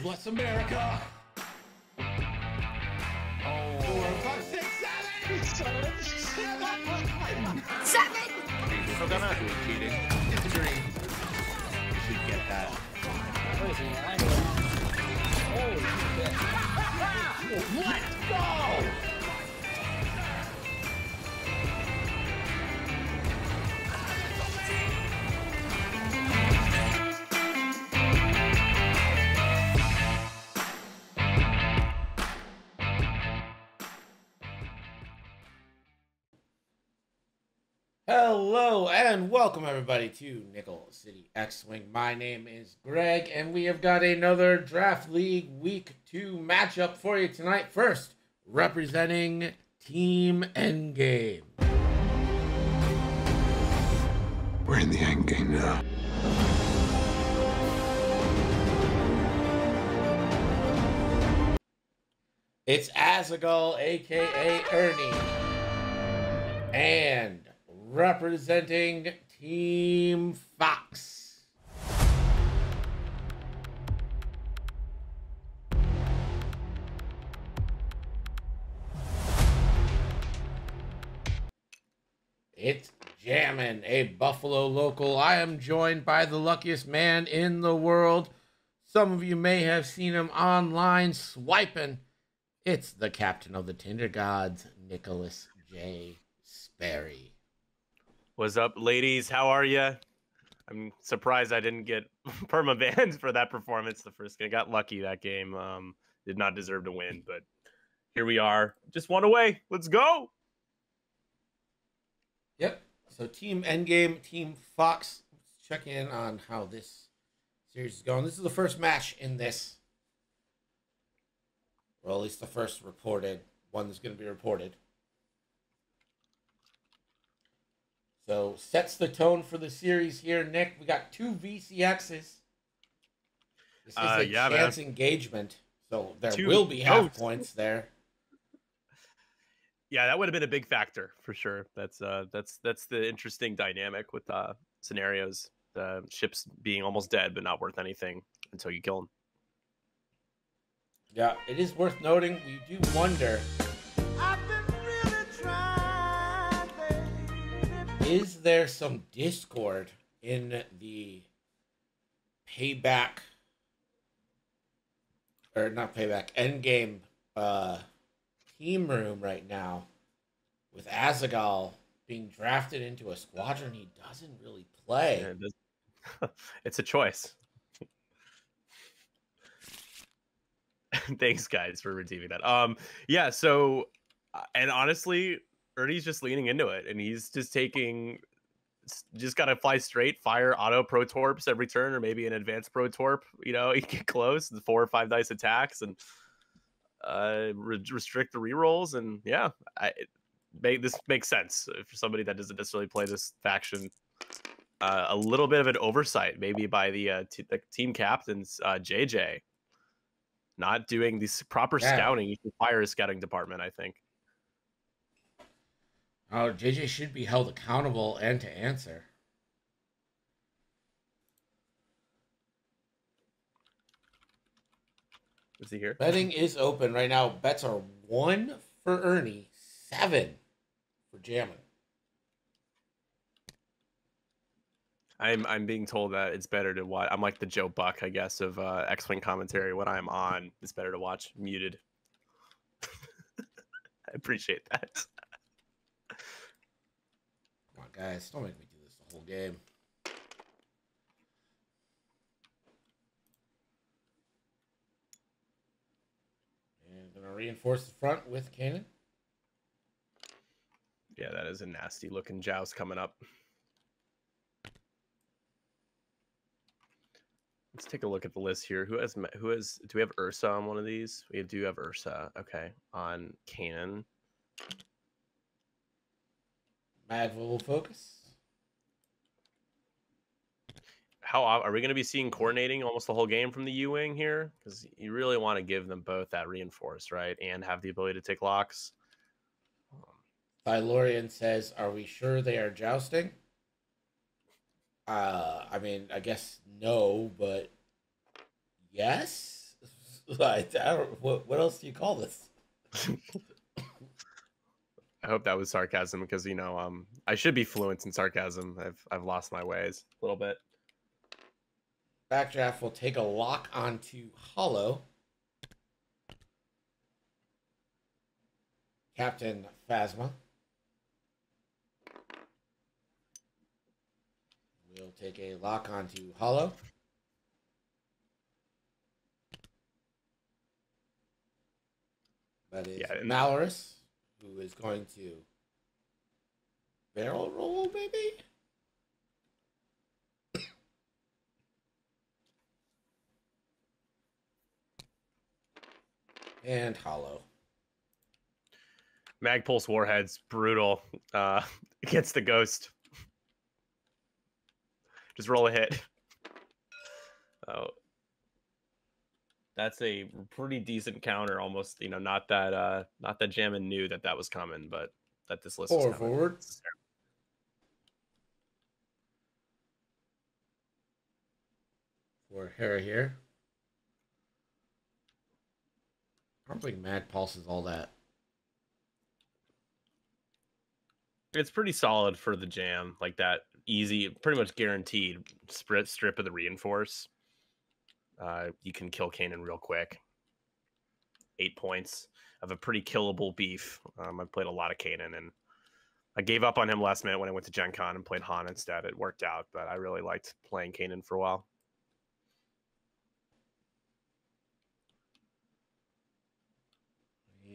bless America. Oh. 4, 5, 6, 7. 7. Still gonna Cheating. It's a dream. You should get that. Holy shit. Let's go! Hello and welcome everybody to Nickel City X-Wing. My name is Greg and we have got another Draft League Week 2 matchup for you tonight. First, representing Team Endgame. We're in the endgame now. It's Azaghal, aka Ernie. And representing Team Fox. It's Jamin, a Buffalo local. I am joined by the luckiest man in the world. Some of you may have seen him online swiping. It's the captain of the Tinder Gods, Nicholas J. Sperry. What's up, ladies? How are you? I'm surprised I didn't get perma-banned for that performance the first game. I got lucky that game. Did not deserve to win, but here we are. Just one away. Let's go. Yep. So Team Endgame, Team Fox. Let's check in on how this series is going. This is the first match in this. Well, at least the first reported one that's going to be reported. So sets the tone for the series here, Nick. We got 2 VCXs. This is a chance engagement, so there will be half points there. Yeah, that would have been a big factor for sure. That's the interesting dynamic with scenarios. The ships being almost dead but not worth anything until you kill them. Yeah, it is worth noting. We do wonder. Is there some discord in the payback, or not payback, endgame team room right now with Azaghal being drafted into a squadron he doesn't really play? Yeah, it's a choice. Thanks, guys, for redeeming that. Yeah, so, and honestly, Ernie's just leaning into it, and he's just just got to fly straight, fire auto pro torps every turn, or maybe an advanced pro torp. You know, he get close, the 4 or 5 dice attacks, and restrict the rerolls. And yeah, this makes sense for somebody that doesn't necessarily play this faction. A little bit of an oversight, maybe by the team captains, JJ, not doing this proper scouting. You can fire a scouting department, I think. Oh, JJ should be held accountable and to answer. Is he here? Betting is open right now. Bets are 1 for Ernie, 7 for Jamin. I'm being told that it's better to watch. I'm like the Joe Buck, I guess, of X-Wing commentary. When I'm on, it's better to watch muted. I appreciate that. Come on, guys. Don't make me do this the whole game. And going to reinforce the front with cannon. Yeah, that is a nasty looking joust coming up. Let's take a look at the list here. Do we have Ursa on one of these? We do have Ursa. Okay. On Kanan. Mad will focus. How are we going to be seeing coordinating almost the whole game from the U-Wing here? Because you really want to give them both that reinforced, right? And have the ability to take locks. Thylorian says, are we sure they are jousting? I mean, I guess no, but yes. I don't. What else do you call this? I hope that was sarcasm because I should be fluent in sarcasm. I've lost my ways a little bit. Backdraft will take a lock onto Hollow. Captain Phasma will take a lock onto Hollow. That is Malorus, who is going to barrel roll, maybe? And Hollow. Magpulse Warhead's brutal against the ghost. Just roll a hit. Oh, that's a pretty decent counter. Almost, not that Jamin knew that was coming, but that this list was coming. Forward. For Hera here. I don't think Magpulse is all that. It's pretty solid for the jam, like that easy, pretty much guaranteed strip of the reinforce. You can kill Kanan real quick. 8 points of a pretty killable beef. I played a lot of Kanan, and I gave up on him last minute when I went to Gen Con and played Han instead. It worked out, but I really liked playing Kanan for a while.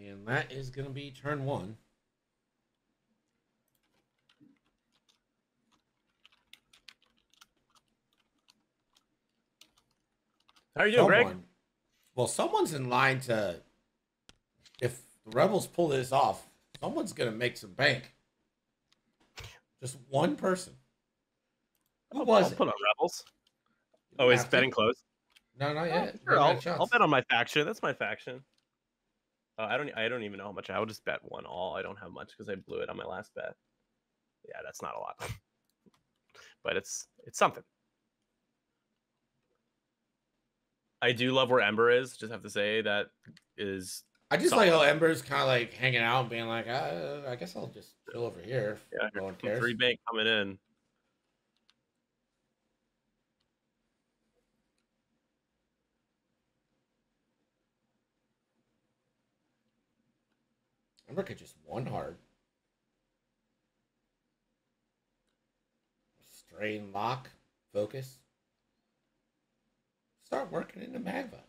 And that is going to be turn 1. How are you doing, Greg? Well, someone's in line to, if the Rebels pull this off, someone's going to make some bank. Just one person. Who was it? Put on Rebels. Oh, is betting closed? No, not yet. Sure, I'll bet on my faction. That's my faction. I don't even know how much. I will just bet 1 all. I don't have much because I blew it on my last bet. Yeah, that's not a lot. But it's something. I do love where Ember is. Just have to say that is. I just like how Ember's kind of like hanging out, being like, I guess I'll just chill over here. Yeah, no one cares. 3 bank coming in. Ember could just one hard. Strain, lock, focus. Start working into Magva.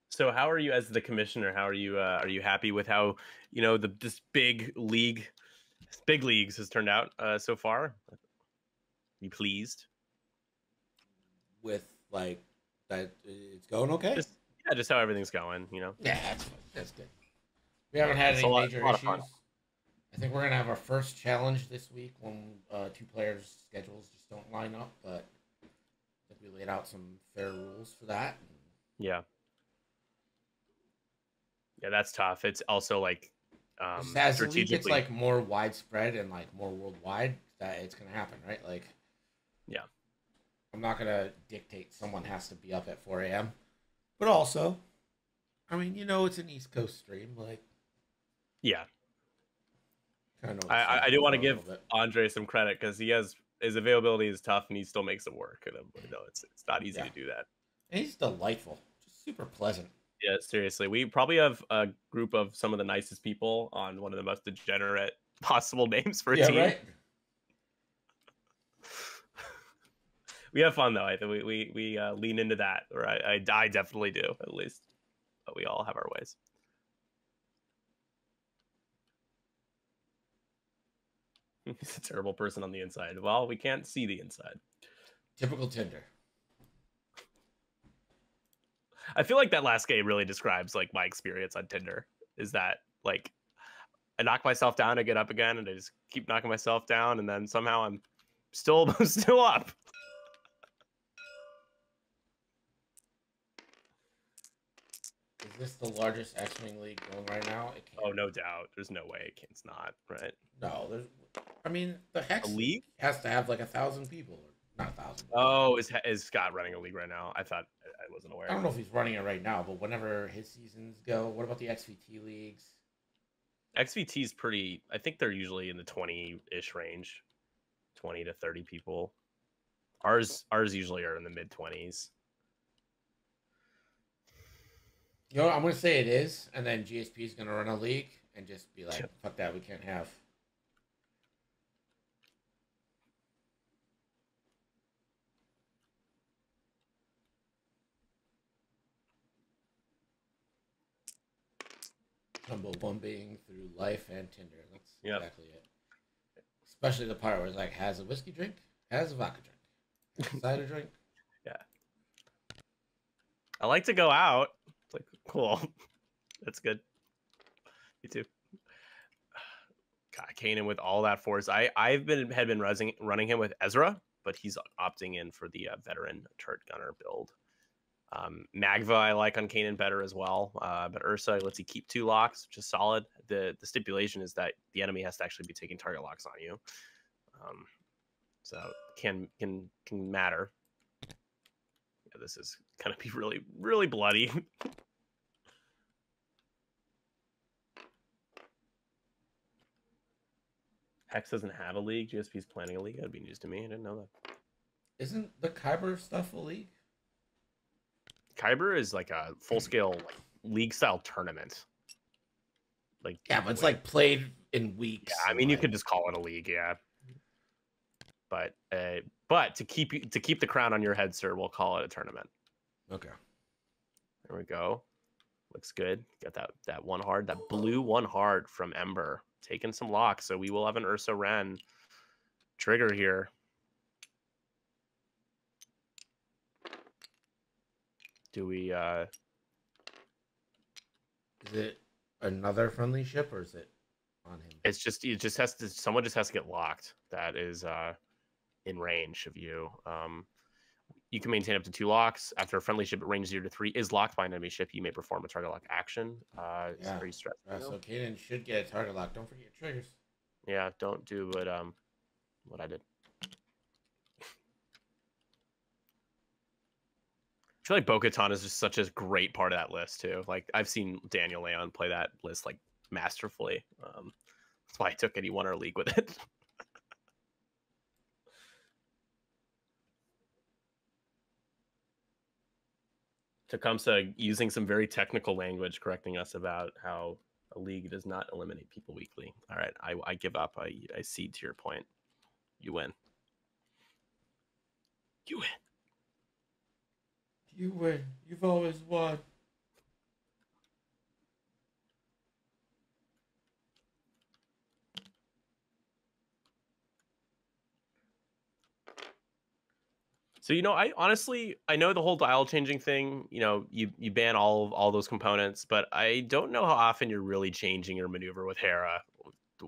So how are you as the commissioner? How are you happy with how this big leagues has turned out so far? You pleased with like that? It's going okay. Just how everything's going. Yeah, that's good. We haven't had any major issues. I think we're gonna have our first challenge this week when 2 players' schedules just don't line up. But I think we laid out some fair rules for that. Yeah, that's tough. It's also like as the league gets like more widespread and like more worldwide, that it's gonna happen, right? Like, yeah, I'm not gonna dictate someone has to be up at 4 a.m. But also, I mean, it's an East Coast stream, like. Yeah. I do want to give Andre some credit because his availability is tough and he still makes it work. And it's not easy to do that. And he's delightful, just super pleasant. Yeah, seriously, we probably have a group of some of the nicest people on one of the most degenerate possible names for a team. Right? We have fun though. I think we lean into that, or I definitely do at least. But we all have our ways. He's a terrible person on the inside. Well, we can't see the inside. Typical Tinder. I feel like that last game really describes like my experience on Tinder. Is that like I knock myself down, I get up again, and I just keep knocking myself down, and then somehow I'm still up. Is this the largest X-Wing league going right now? It can't. Oh, no doubt. There's no way it's not, right? No, there's. I mean, the A Hex league? has to have like 1,000 people, or not 1,000. Oh, is Scott running a league right now? I thought I wasn't aware. I don't know if he's running it right now, but whenever his seasons go, what about the XVT leagues? XVT is pretty. I think they're usually in the 20-ish range, 20 to 30 people. Ours usually are in the mid 20s. You know, I'm gonna say it is, and then GSP is gonna run a league and just be like, "Fuck that, we can't have." Number one being through life and Tinder. That's exactly it. Especially the part where it's like, has a whiskey drink, has a vodka drink, has a cider drink. Yeah. I like to go out. It's like, cool. That's good. Me too. God, Kanan with all that force. Had been running him with Ezra, but he's opting in for the veteran turret gunner build. Magva I like on Kanan better as well, but Ursa lets you keep 2 locks, which is solid. The stipulation is that the enemy has to actually be taking target locks on you, so can matter. Yeah, this is gonna be really, really bloody. Hex doesn't have a league. GSP's planning a league. That'd be news to me. I didn't know that. Isn't the Kyber stuff a league? Kyber is like a full-scale league style tournament. Like, yeah, but it's like played in weeks. Yeah, I mean, you could just call it a league, yeah. But to keep the crown on your head, sir, we'll call it a tournament. Okay. There we go. Looks good. Got that one hard, that blue one hard from Ember, taking some locks. So we will have an Ursa Ren trigger here. Do we? Is it another friendly ship, or is it on him? It just has to. Someone just has to get locked. That is in range of you. You can maintain up to 2 locks. After a friendly ship at range 0 to 3 is locked by an enemy ship, you may perform a target lock action. It's pretty stressful. So Kanan should get a target lock. Don't forget your triggers. Yeah, don't do what I did. I feel like Bo-Katan is just such a great part of that list too. Like, I've seen Daniel Leon play that list like masterfully. That's why I took it. He won our league with it. Tecumseh using some very technical language, correcting us about how a league does not eliminate people weekly. All right, I give up. I cede to your point. You win. You win. You win. You've always won. So, I honestly, I know the whole dial changing thing, you ban all those components, but I don't know how often you're really changing your maneuver with Hera. A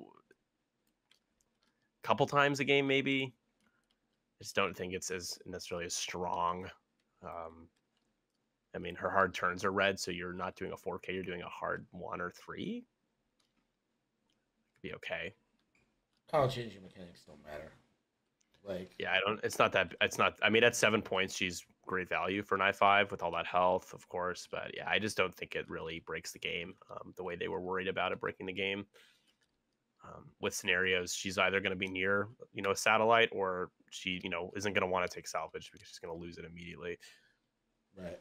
couple times a game, maybe. I just don't think it's as necessarily as strong. I mean, her hard turns are red, so you're not doing a 4K, you're doing a hard 1 or 3. Could be okay. Dial changing mechanics don't matter. Like, yeah, it's not. I mean, at 7 points, she's great value for an I5 with all that health, of course. But yeah, I just don't think it really breaks the game the way they were worried about it breaking the game. With scenarios, she's either going to be near, a satellite, or she, isn't going to want to take salvage because she's going to lose it immediately. Right.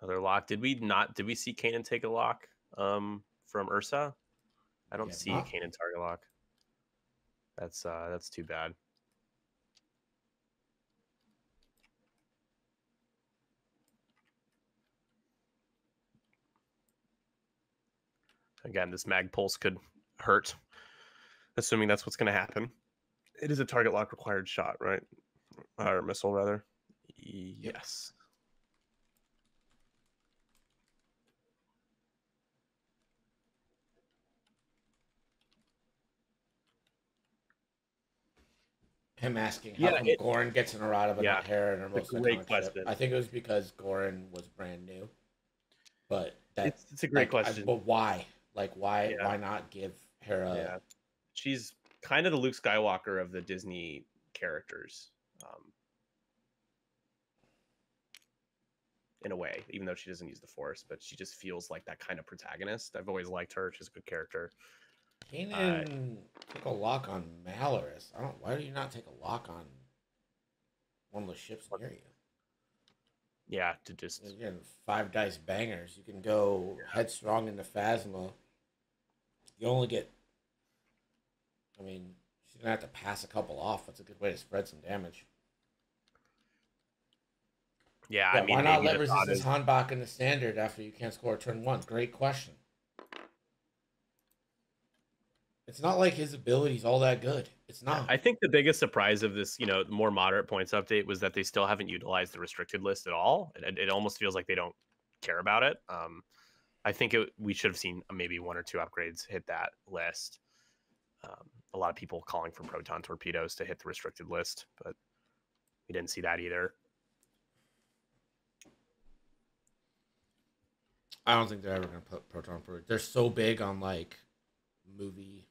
Another lock. Did we see Kanan take a lock from Ursa? I don't see a Kanan target lock. That's too bad. Again, this mag pulse could hurt, assuming that's what's going to happen. It is a target lock required shot, right? Or missile, rather. Yes. him asking how Yeah, come Goran gets an errata but yeah, not Hera in her it's most a great iconic ship. question. I think it was because Goran was brand new. But that It's a great question. but why? Like Yeah, why not give Hera? yeah. She's kind of the Luke Skywalker of the Disney characters, in a way. Even though she doesn't use the Force, but she just feels like that kind of protagonist. I've always liked her. She's a good character. Kanan took a lock on Malorus. I don't. Why do you not take a lock on one of the ships near you? Yeah, to just Again, 5 dice bangers. You can go headstrong into Phasma. You only get. I mean, she's gonna have to pass a couple off. That's a good way to spread some damage. yeah. Yeah, I mean, why not maybe let the thought Resistance is, Hanbok in the standard after you can't score a turn 1? Great question. It's not like his ability's all that good. It's not. I think the biggest surprise of this, more moderate points update was that they still haven't utilized the restricted list at all. It almost feels like they don't care about it. I think we should have seen maybe 1 or 2 upgrades hit that list. A lot of people calling for proton torpedoes to hit the restricted list, but we didn't see that either. I don't think they're ever gonna put proton torpedoes. They're so big on like movie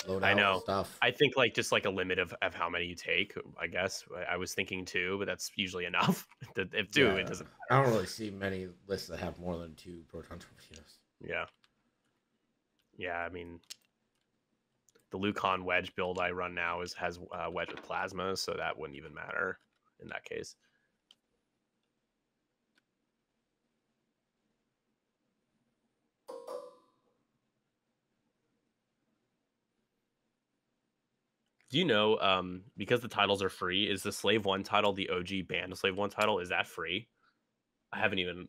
loadout I know. stuff. I think like just like a limit of how many you take, I guess. I was thinking 2, but that's usually enough. If 2, Yeah, it doesn't I don't really see many lists that have more than 2 proton torpedoes. Yeah. Yeah, I mean, the Lucan wedge build I run now has wedge with plasma, so that wouldn't even matter in that case. Do you know, because the titles are free, is the Slave 1 title, the OG banned Slave 1 title, is that free? I haven't even...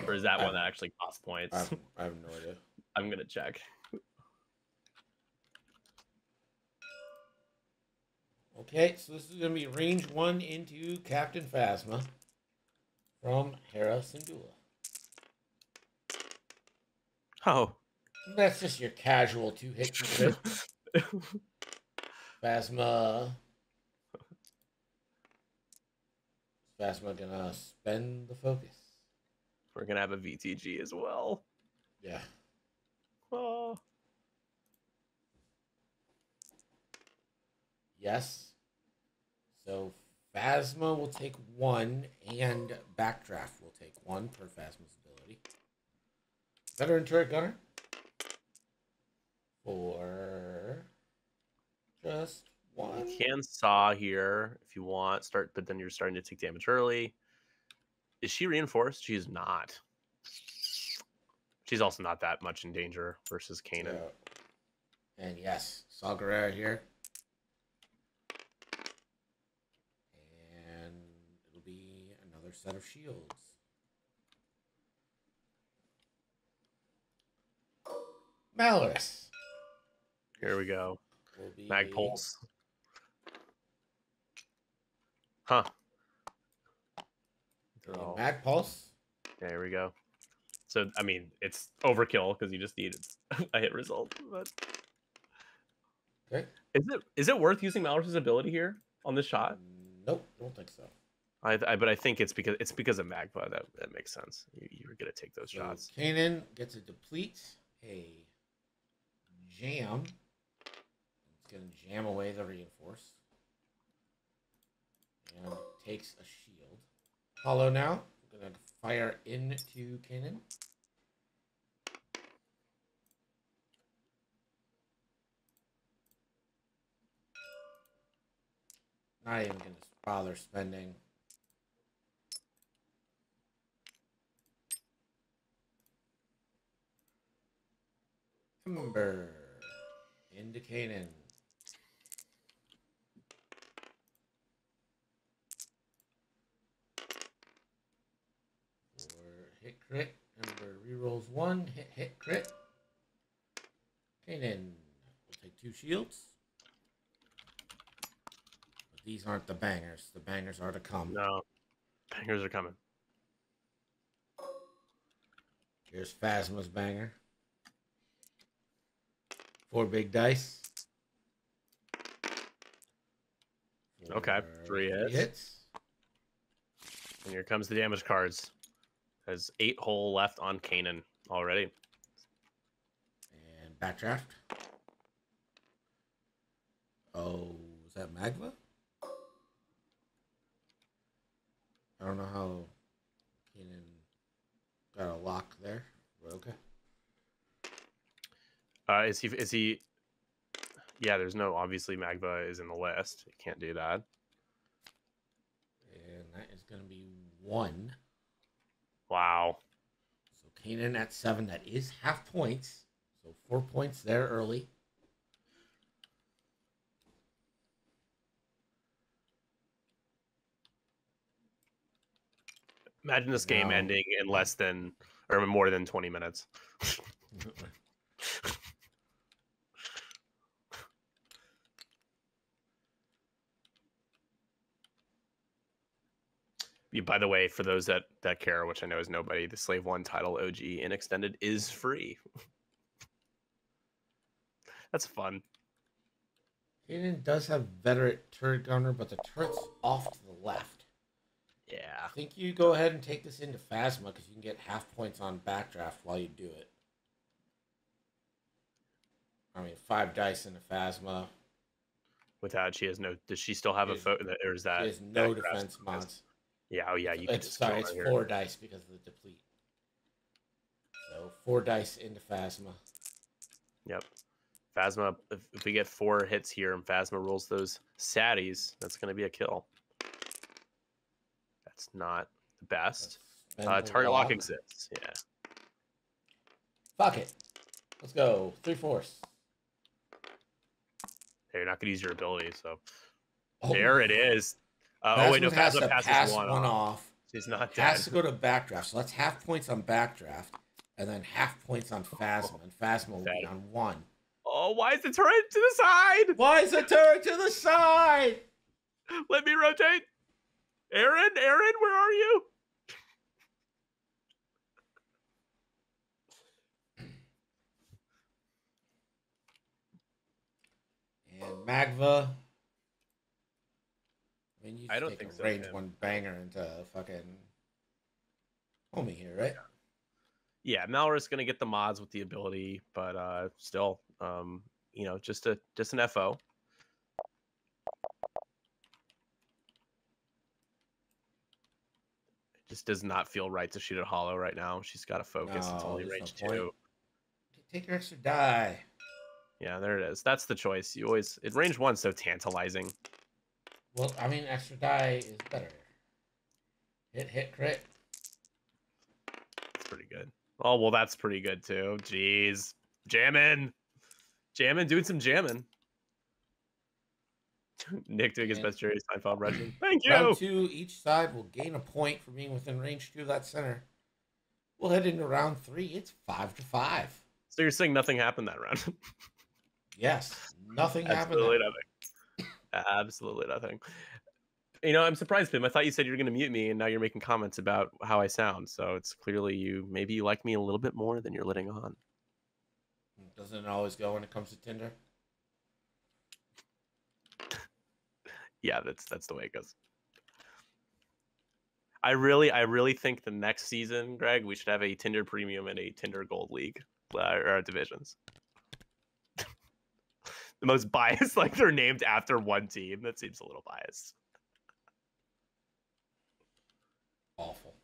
Or is that one that actually costs points? I have no idea. I'm going to check. Okay, so this is going to be range 1 into Captain Phasma from Hera Syndulla. Oh. That's just your casual 2-hit crit. Phasma gonna spend the focus. We're going to have a VTG as well. Yeah. Oh. Yes. So Phasma will take 1, and Backdraft will take 1 per Phasma's ability. Veteran turret gunner for just 1. You can saw here if you want, but then you're starting to take damage early. Is she reinforced? She is not. She's also not that much in danger versus Kanan. Yeah. And yes, Saw Gerrera here. And it'll be another set of shields. Malorus. Here we go. Will be Magpulse. Huh. Magpulse. There we go. So, I mean, it's overkill because you just need a hit result. But Okay. Is it worth using Malorus's ability here on this shot? Nope, don't think so. But I think it's because of Magpa that makes sense. You're gonna take those shots. Kanan gets a deplete, a jam. It's gonna jam away the reinforce, and takes a shield. Hollow now. I'm gonna fire into Kanan. Not even gonna bother spending. Timber into Kanan. For hit crit. Ember rerolls 1. Hit crit. Kanan will take 2 shields. But these aren't the bangers. The bangers are to come. No, bangers are coming. Here's Phasma's banger. 4 big dice. Okay, three hits. hits. And here comes the damage cards. Has 8 hull left on Kanan already. And backdraft. Oh, is that Magma? I don't know how Kenan got a lock there, but okay. Is he? Yeah, there's no, obviously Magma is in the list. You can't do that. And that is going to be 1. Wow. So Kanan at 7. That is half points. So 4 points there early. Imagine this game ending in less than or more than 20 minutes. By the way, for those that care, which I know is nobody, the Slave 1 title OG in Extended is free. That's fun. Kanan does have veteran turret gunner, but the turret's off to the left. Yeah. I think you go ahead and take this into Phasma because you can get half points on backdraft while you do it. I mean, 5 dice into Phasma. Without, she has no. Does she still have a foe? Or is that? She has no defense mods. Yeah, oh yeah, you can just sorry, it's 4 dice because of the deplete. So 4 dice into Phasma. Yep. Phasma, if we get 4 hits here and Phasma rolls those saddies, that's going to be a kill. That's not the best. Target lock exists. Yeah. Fuck it. Let's go. 3/4. Hey, you're not going to use your ability, so. Oh. There it is. Oh, wait, no, Phasma passes one off. She's not dead. Has to go to backdraft. So that's half points on backdraft, and then half points on Phasma, and Phasma will be on 1. Oh, why is the turret to the side? Why is the turret to the side? Let me rotate. Aaron, where are you? And Magva. I mean, you I don't take think a so, range man. 1 banger into fucking homie here, right? Yeah, Malor's gonna get the mods with the ability, but still, you know, just an FO. It just does not feel right to shoot at Hollow right now. She's got to focus. It's only range 2. Take your extra die. Yeah, there it is. That's the choice. You always range 1's so tantalizing. Well, I mean, extra die is better. Hit, crit. It's pretty good. Oh, well, that's pretty good, too. Jeez. Jamin, doing some jamming. Nick doing his best Jerry Seinfeld impression. Thank you! Round 2, each side will gain a point for being within range 2 of that center. We'll head into round 3. It's 5-5. So you're saying nothing happened that round? Yes, nothing happened. Absolutely nothing. Absolutely nothing. You know, I'm surprised, Pim. I thought you said you were going to mute me, and now you're making comments about how I sound. So it's clearly maybe you like me a little bit more than you're letting on. Doesn't it always go when it comes to Tinder? Yeah, that's the way it goes. I really think the next season, Greg, we should have a Tinder Premium and a Tinder Gold League or divisions. The most biased, like they're named after one team. That seems a little biased. Awful.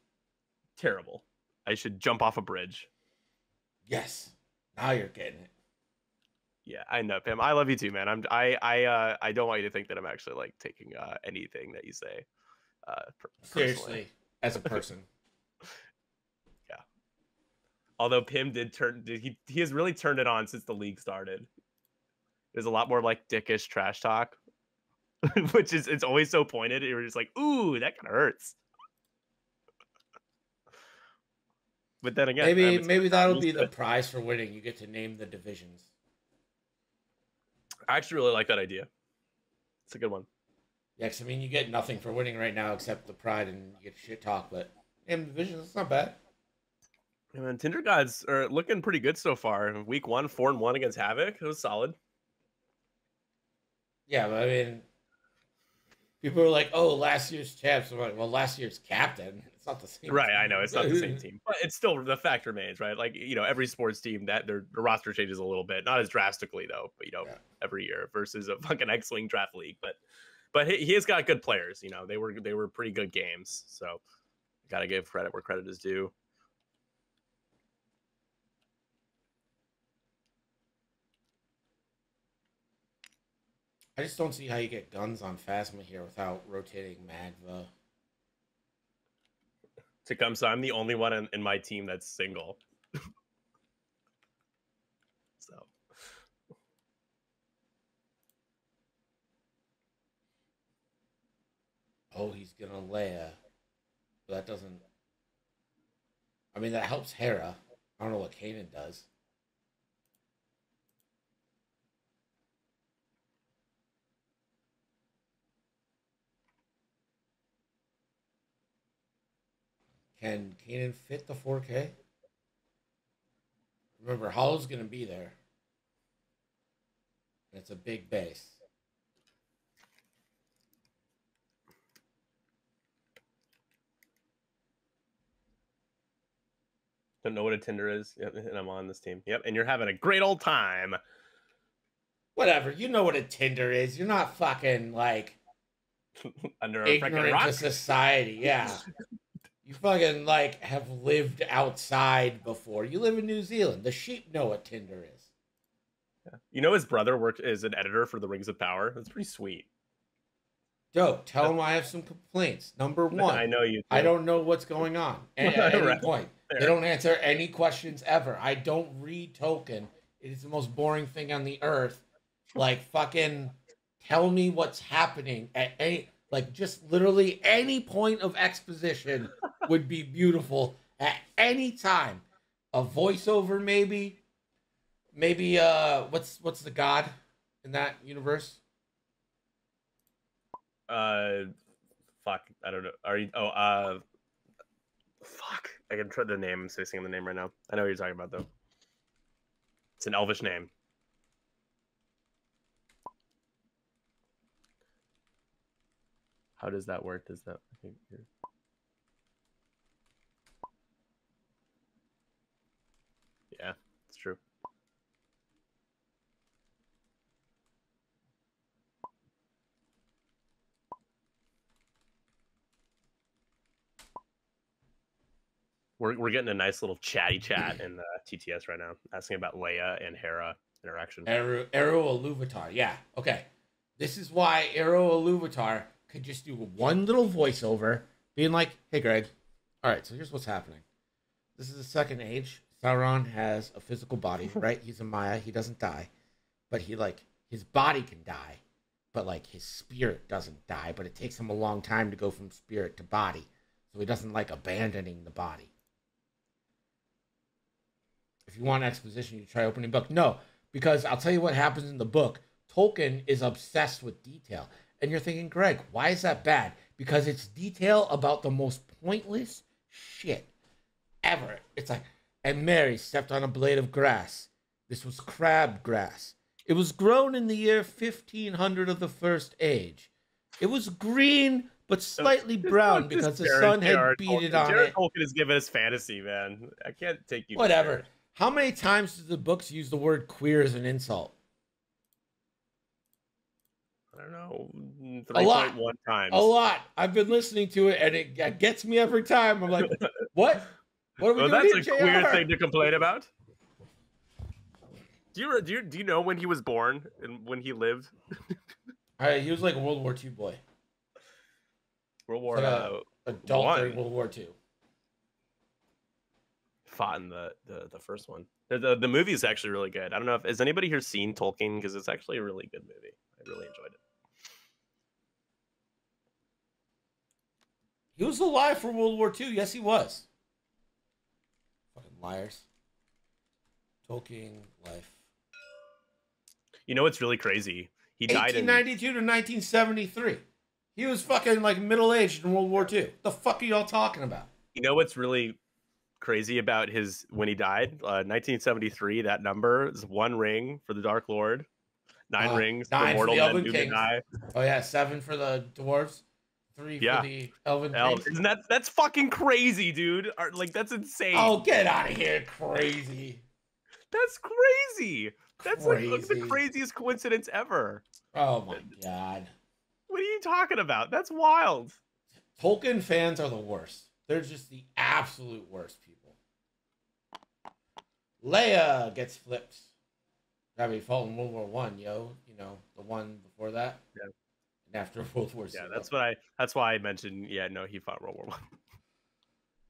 Terrible. I should jump off a bridge. Yes. Now you're getting it. Yeah, I know, Pam. I love you too, man. I don't want you to think that I'm actually like taking anything that you say. Seriously, as a person. Yeah. Although Pim he has really turned it on since the league started. There's a lot more like dickish trash talk, which is it's always so pointed. You're just like, ooh, that kind of hurts. But then again, maybe that'll be the prize for winning. You get to name the divisions. I actually really like that idea. It's a good one. Yeah, because I mean, you get nothing for winning right now except the pride, and you get shit talk. But name the divisions, it's not bad. Yeah, man, Tinder Gods are looking pretty good so far. Week 1, 4-1 against Havoc. It was solid. Yeah, but I mean, People are like, "Oh, last year's champs." I'm like, "Well, last year's captain. It's not the same." Right, team. I know it's not the same team, but it's still the fact remains, right? Like every sports team that their roster changes a little bit, not as drastically though, but Yeah. every year versus a fucking X-wing draft league. But he has got good players. They were pretty good games, so gotta give credit where credit is due. I just don't see how you get guns on Phasma here without rotating Magva. To come, so I'm the only one in my team that's single. So. Oh, he's gonna Leia. But that doesn't. I mean, that helps Hera. I don't know what Kanan does. Can Kanan fit the 4K? Remember, Hollow's gonna be there. It's a big base. Don't know what a Tinder is. Yep, and I'm on this team. Yep, and you're having a great old time. Whatever, you know what a Tinder is. You're not fucking like under a freaking ignorant rock. to society. Yeah. You fucking like have lived outside before. You live in New Zealand. The sheep know what Tinder is. Yeah. His brother worked as an editor for the Rings of Power. That's pretty sweet. Dope. Tell him I have some complaints. Number one, I know you. I don't know what's going on at any point. Fair. They don't answer any questions ever. I don't read Tolkien. It is the most boring thing on the earth. Like, fucking tell me what's happening at any, like, just literally any point of exposition would be beautiful at any time. A voiceover, maybe. Maybe, what's the god in that universe? Fuck, I don't know. Are you? Fuck. I can try the name. I'm spacing on the name right now. I know what you're talking about though. It's an Elvish name. How does that work? Does that? I think yeah, it's true. We're getting a nice little chatty chat in the TTS right now, asking about Leia and Hera interaction. Eru Iluvatar. Yeah. Okay. This is why Eru Iluvatar could just do one little voiceover, being like, "Hey, Greg. All right. So here's what's happening. This is the second age. Sauron has a physical body, right? He's a Maya. He doesn't die, but his body can die, but like his spirit doesn't die. But it takes him a long time to go from spirit to body, so he doesn't like abandoning the body." If you want exposition, you try opening book. No, because I'll tell you what happens in the book. Tolkien is obsessed with detail. And you're thinking, Greg, why is that bad? Because it's detail about the most pointless shit ever. It's like, and Mary stepped on a blade of grass. This was crab grass. It was grown in the year 1500 of the First Age. It was green, but slightly brown because the sun had beat it on Jared it. Tolkien is giving us fantasy, man. I can't take you. Whatever. How many times do the books use the word queer as an insult? I don't know. 3.1 times. A lot. I've been listening to it, and it gets me every time. I'm like, what? What are we doing that's here, a JR? queer thing to complain about. Do you know when he was born and when he lived? He was like a World War II boy. World War adult One. during World War II. Fought in the first one. The movie is actually really good. I don't know if has anybody here seen Tolkien, because it's actually a really good movie. I really enjoyed it. He was alive for World War II. Yes, he was. Fucking liars. Tolkien life. You know what's really crazy? He died in 1892 to 1973. He was fucking like middle-aged in World War II. The fuck are y'all talking about? You know what's really crazy about when he died? 1973. That number is one ring for the Dark Lord, 9 rings for 9 for mortal the men Elven doom to Kings. die. Oh yeah, 7 for the dwarves, 3 Yeah. for the Elven Elf. Kings. Isn't that's fucking crazy, dude? Like that's insane. Oh, get out of here, crazy. That's crazy. That's like the Crazy. craziest coincidence ever. Oh my god. What are you talking about? That's wild. Tolkien fans are the worst. They're just the absolute worst people. Leia gets flipped. Gotta be fought in World War One, yo. You know, the one before that. Yeah. And after World War II. Yeah, that's why I mentioned, yeah, no, he fought World War One.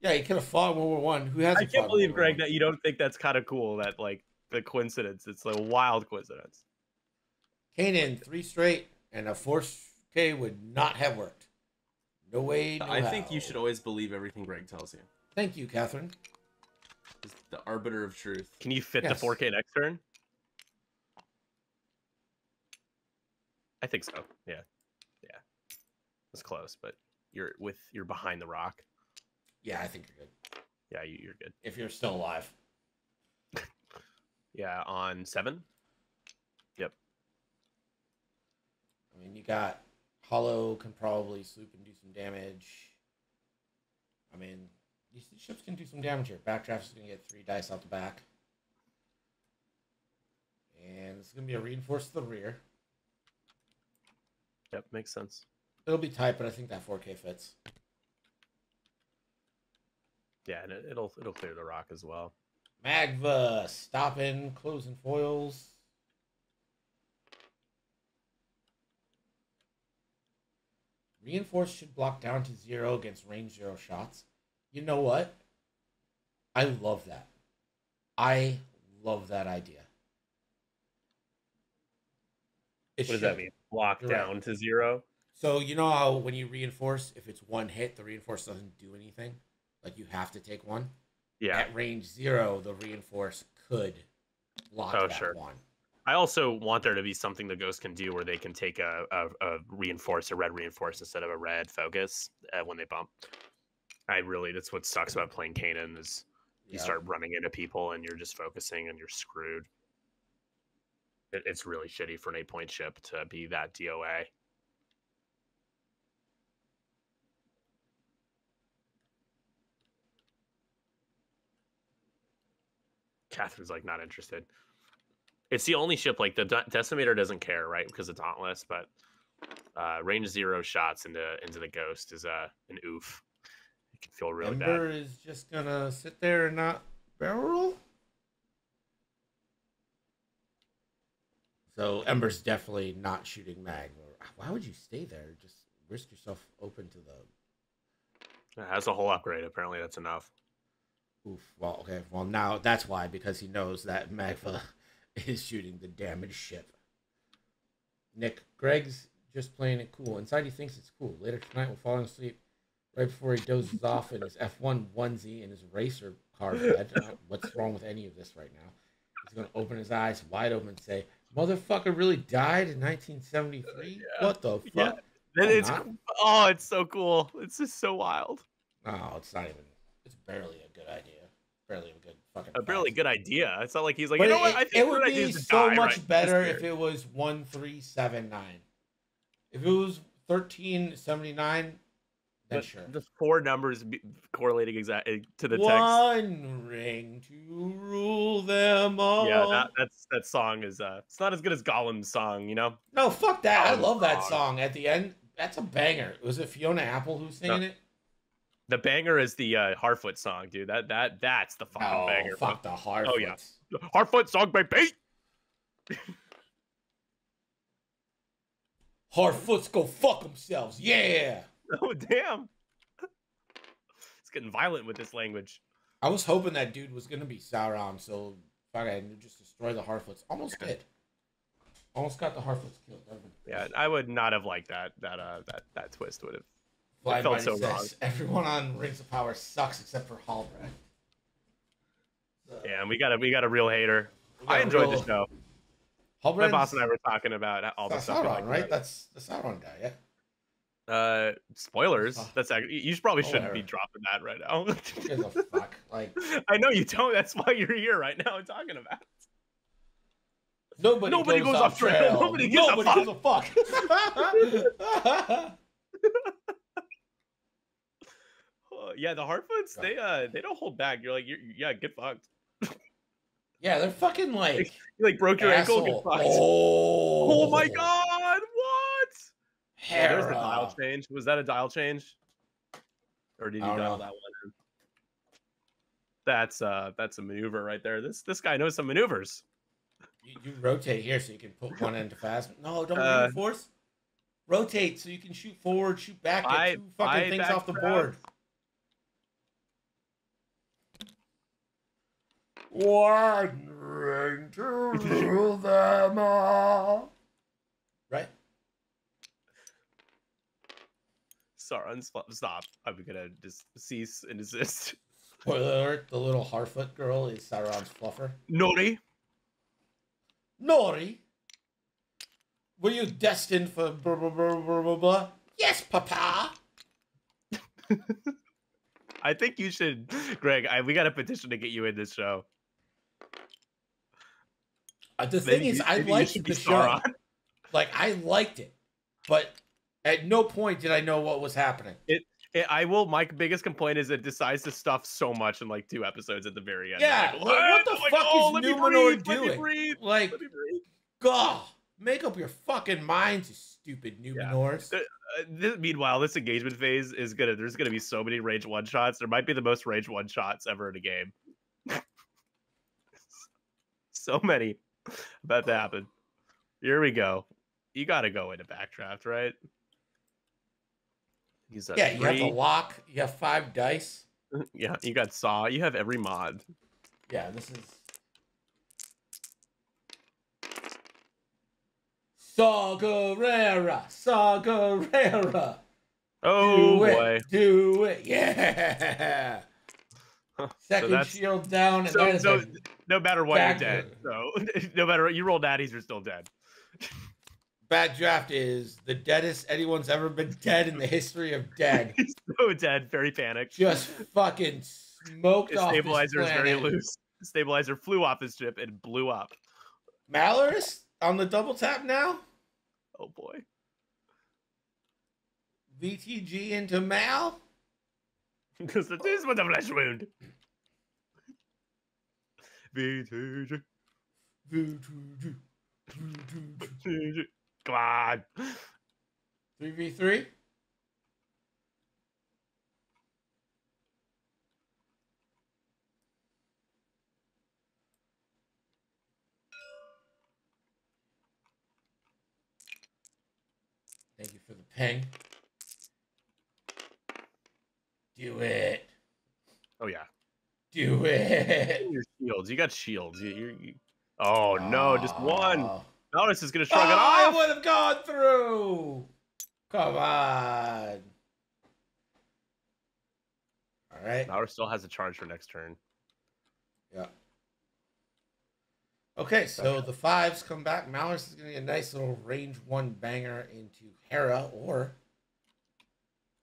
Yeah, he could have fought in World War One. Who hasn't I can't fought believe, World War Greg, I? that you don't think that's kind of cool, that like the coincidence. It's like a wild coincidence. Kanan, 3 straight, and a 4K would not have worked. No way, no I how. think you should always believe everything Greg tells you. Thank you, Catherine. He's the arbiter of truth. Can you fit Yes. the 4K next turn? I think so. Yeah. Yeah. It's close, but you're behind the rock. Yeah, I think you're good. Yeah, you're good. If you're still alive. Yeah, on 7. Yep. I mean, you got Hollow can probably swoop and do some damage. I mean, these ships can do some damage here. Backdraft is going to get 3 dice out the back. And it's going to be a reinforce to the rear. Yep, makes sense. It'll be tight, but I think that 4K fits. Yeah, and it'll clear the rock as well. Magva, stopping, closing foils. Reinforce should block down to 0 against range 0 shots. You know what? I love that. I love that idea. What does that mean? Block You're down right. to 0? So you know how when you reinforce, if it's 1 hit, the reinforce doesn't do anything? Like you have to take 1? Yeah. At range 0, the reinforce could block that sure. 1. I also want there to be something the ghost can do where they can take a reinforce, a red reinforce instead of a red focus when they bump. That's what sucks about playing Kanan is you start running into people and you're just focusing and you're screwed. It's really shitty for an 8-point ship to be that DOA. Catherine's like not interested. It's the only ship like the Decimator doesn't care, right? Because it's Dauntless, but range 0 shots into the ghost is an oof. It can feel really bad. Ember is just gonna sit there and not barrel. So Ember's definitely not shooting mag. Why would you stay there? Just risk yourself open to the. It has a whole upgrade. Apparently, that's enough. Oof. Well, okay. Well, now that's why, because he knows that Magva is shooting the damaged ship. Nick, Greg's just playing it cool. Inside, he thinks it's cool. Later tonight, while falling asleep, right before he dozes off in his F1 onesie and his racer car bed. What's wrong with any of this right now? He's going to open his eyes wide open and say, "Motherfucker really died in 1973? Yeah. What the fuck?" Yeah. Then it's so cool. It's just so wild. No, it's not even. It's barely a good idea. Barely a good fucking. A really good idea. It's not like he's like, But you know what? I think it would good idea be is to so die much right better this if year. it was 1379. If it was 1379, then But sure. the 4 numbers correlating exactly to the text. One ring to rule them all. Yeah, that song is it's not as good as Gollum's song, you know. No, fuck that. I Gollum's love that song. song. At the end, that's a banger. Was it Fiona Apple who's singing it? The banger is the Harfoot song, dude. That's the fucking Oh, banger. fuck the Harfoots. Oh yeah, Harfoot song, baby. Harfoots go fuck themselves. Yeah. Oh damn, it's getting violent with this language. I was hoping that dude was gonna be Sauron, so fuck, I just destroy the Harfoots. Almost did. Almost got the Harfoots killed. Yeah, I would not have liked that twist would have. Fly felt Buddy so says, wrong. everyone on Rings of Power sucks except for Halbrand. Yeah, and we got a real hater. I enjoyed the show. My boss and I were talking about all the That's stuff. Sauron, right? That's the Sauron guy, yeah. Spoilers. Oh. That's actually you probably shouldn't Whatever. be dropping that right now. Who gives a fuck? Like, I know you don't. That's why you're here right now and talking about it. Nobody goes off trail. Nobody gives a fuck. Yeah, the Hardfoots, they don't hold back. You're like, yeah, get fucked. Yeah, they're fucking You like broke your ankle, get fucked. Oh my god, what? Well, there's the dial change. Was that a dial change? Or did you dial that one in? That's a maneuver right there. This guy knows some maneuvers. You rotate here so you can put one into fast. No, don't reinforce. Rotate so you can shoot forward, shoot back, get two fucking things off the board. One ring to rule them all. Right? Sauron, stop. I'm gonna just cease and desist. Spoiler alert, the little Harfoot girl is Sauron's fluffer. Nori? Nori? Were you destined for blah, blah, blah, blah, blah, blah? Yes, Papa! I think you should, Greg, we got a petition to get you in this show. The thing is, I liked the show. Like, I liked it. But at no point did I know what was happening. My biggest complaint is it decides to stuff so much in like 2 episodes at the very end. Yeah, like, what the fuck is Numenor doing? Like, God, make up your fucking minds, you stupid Numenors. Yeah. Meanwhile, this engagement phase is there's gonna be so many rage one-shots. There might be the most rage one-shots ever in a game. So many about to happen. Here we go. You gotta go into backdraft, right? You have the lock. You have 5 dice. Yeah, you got Saw. You have every mod. Yeah, this is Sagarera. Oh boy, do it, yeah. Second shield down, and no matter what, you're dead. So no matter what, you roll natties, you're still dead. Bad draft is the deadest anyone's ever been dead in the history of dead. He's so dead, very panicked. Just fucking smoked off. Stabilizer is very loose. The stabilizer flew off his ship and blew up. Malorus on the double tap now. Oh boy. VTG into Mal. Because it is with a flesh wound. VTG. Come on. 3v3. Thank you for the ping. Do it. Oh yeah. Do it. Your shields. You got shields. Oh no, just one. Malorus is gonna shrug it off. I would have gone through. Come on. All right. Malorus still has a charge for next turn. Yeah. Okay, so the 5s come back. Malorus is gonna get a nice little range 1 banger into Hera, or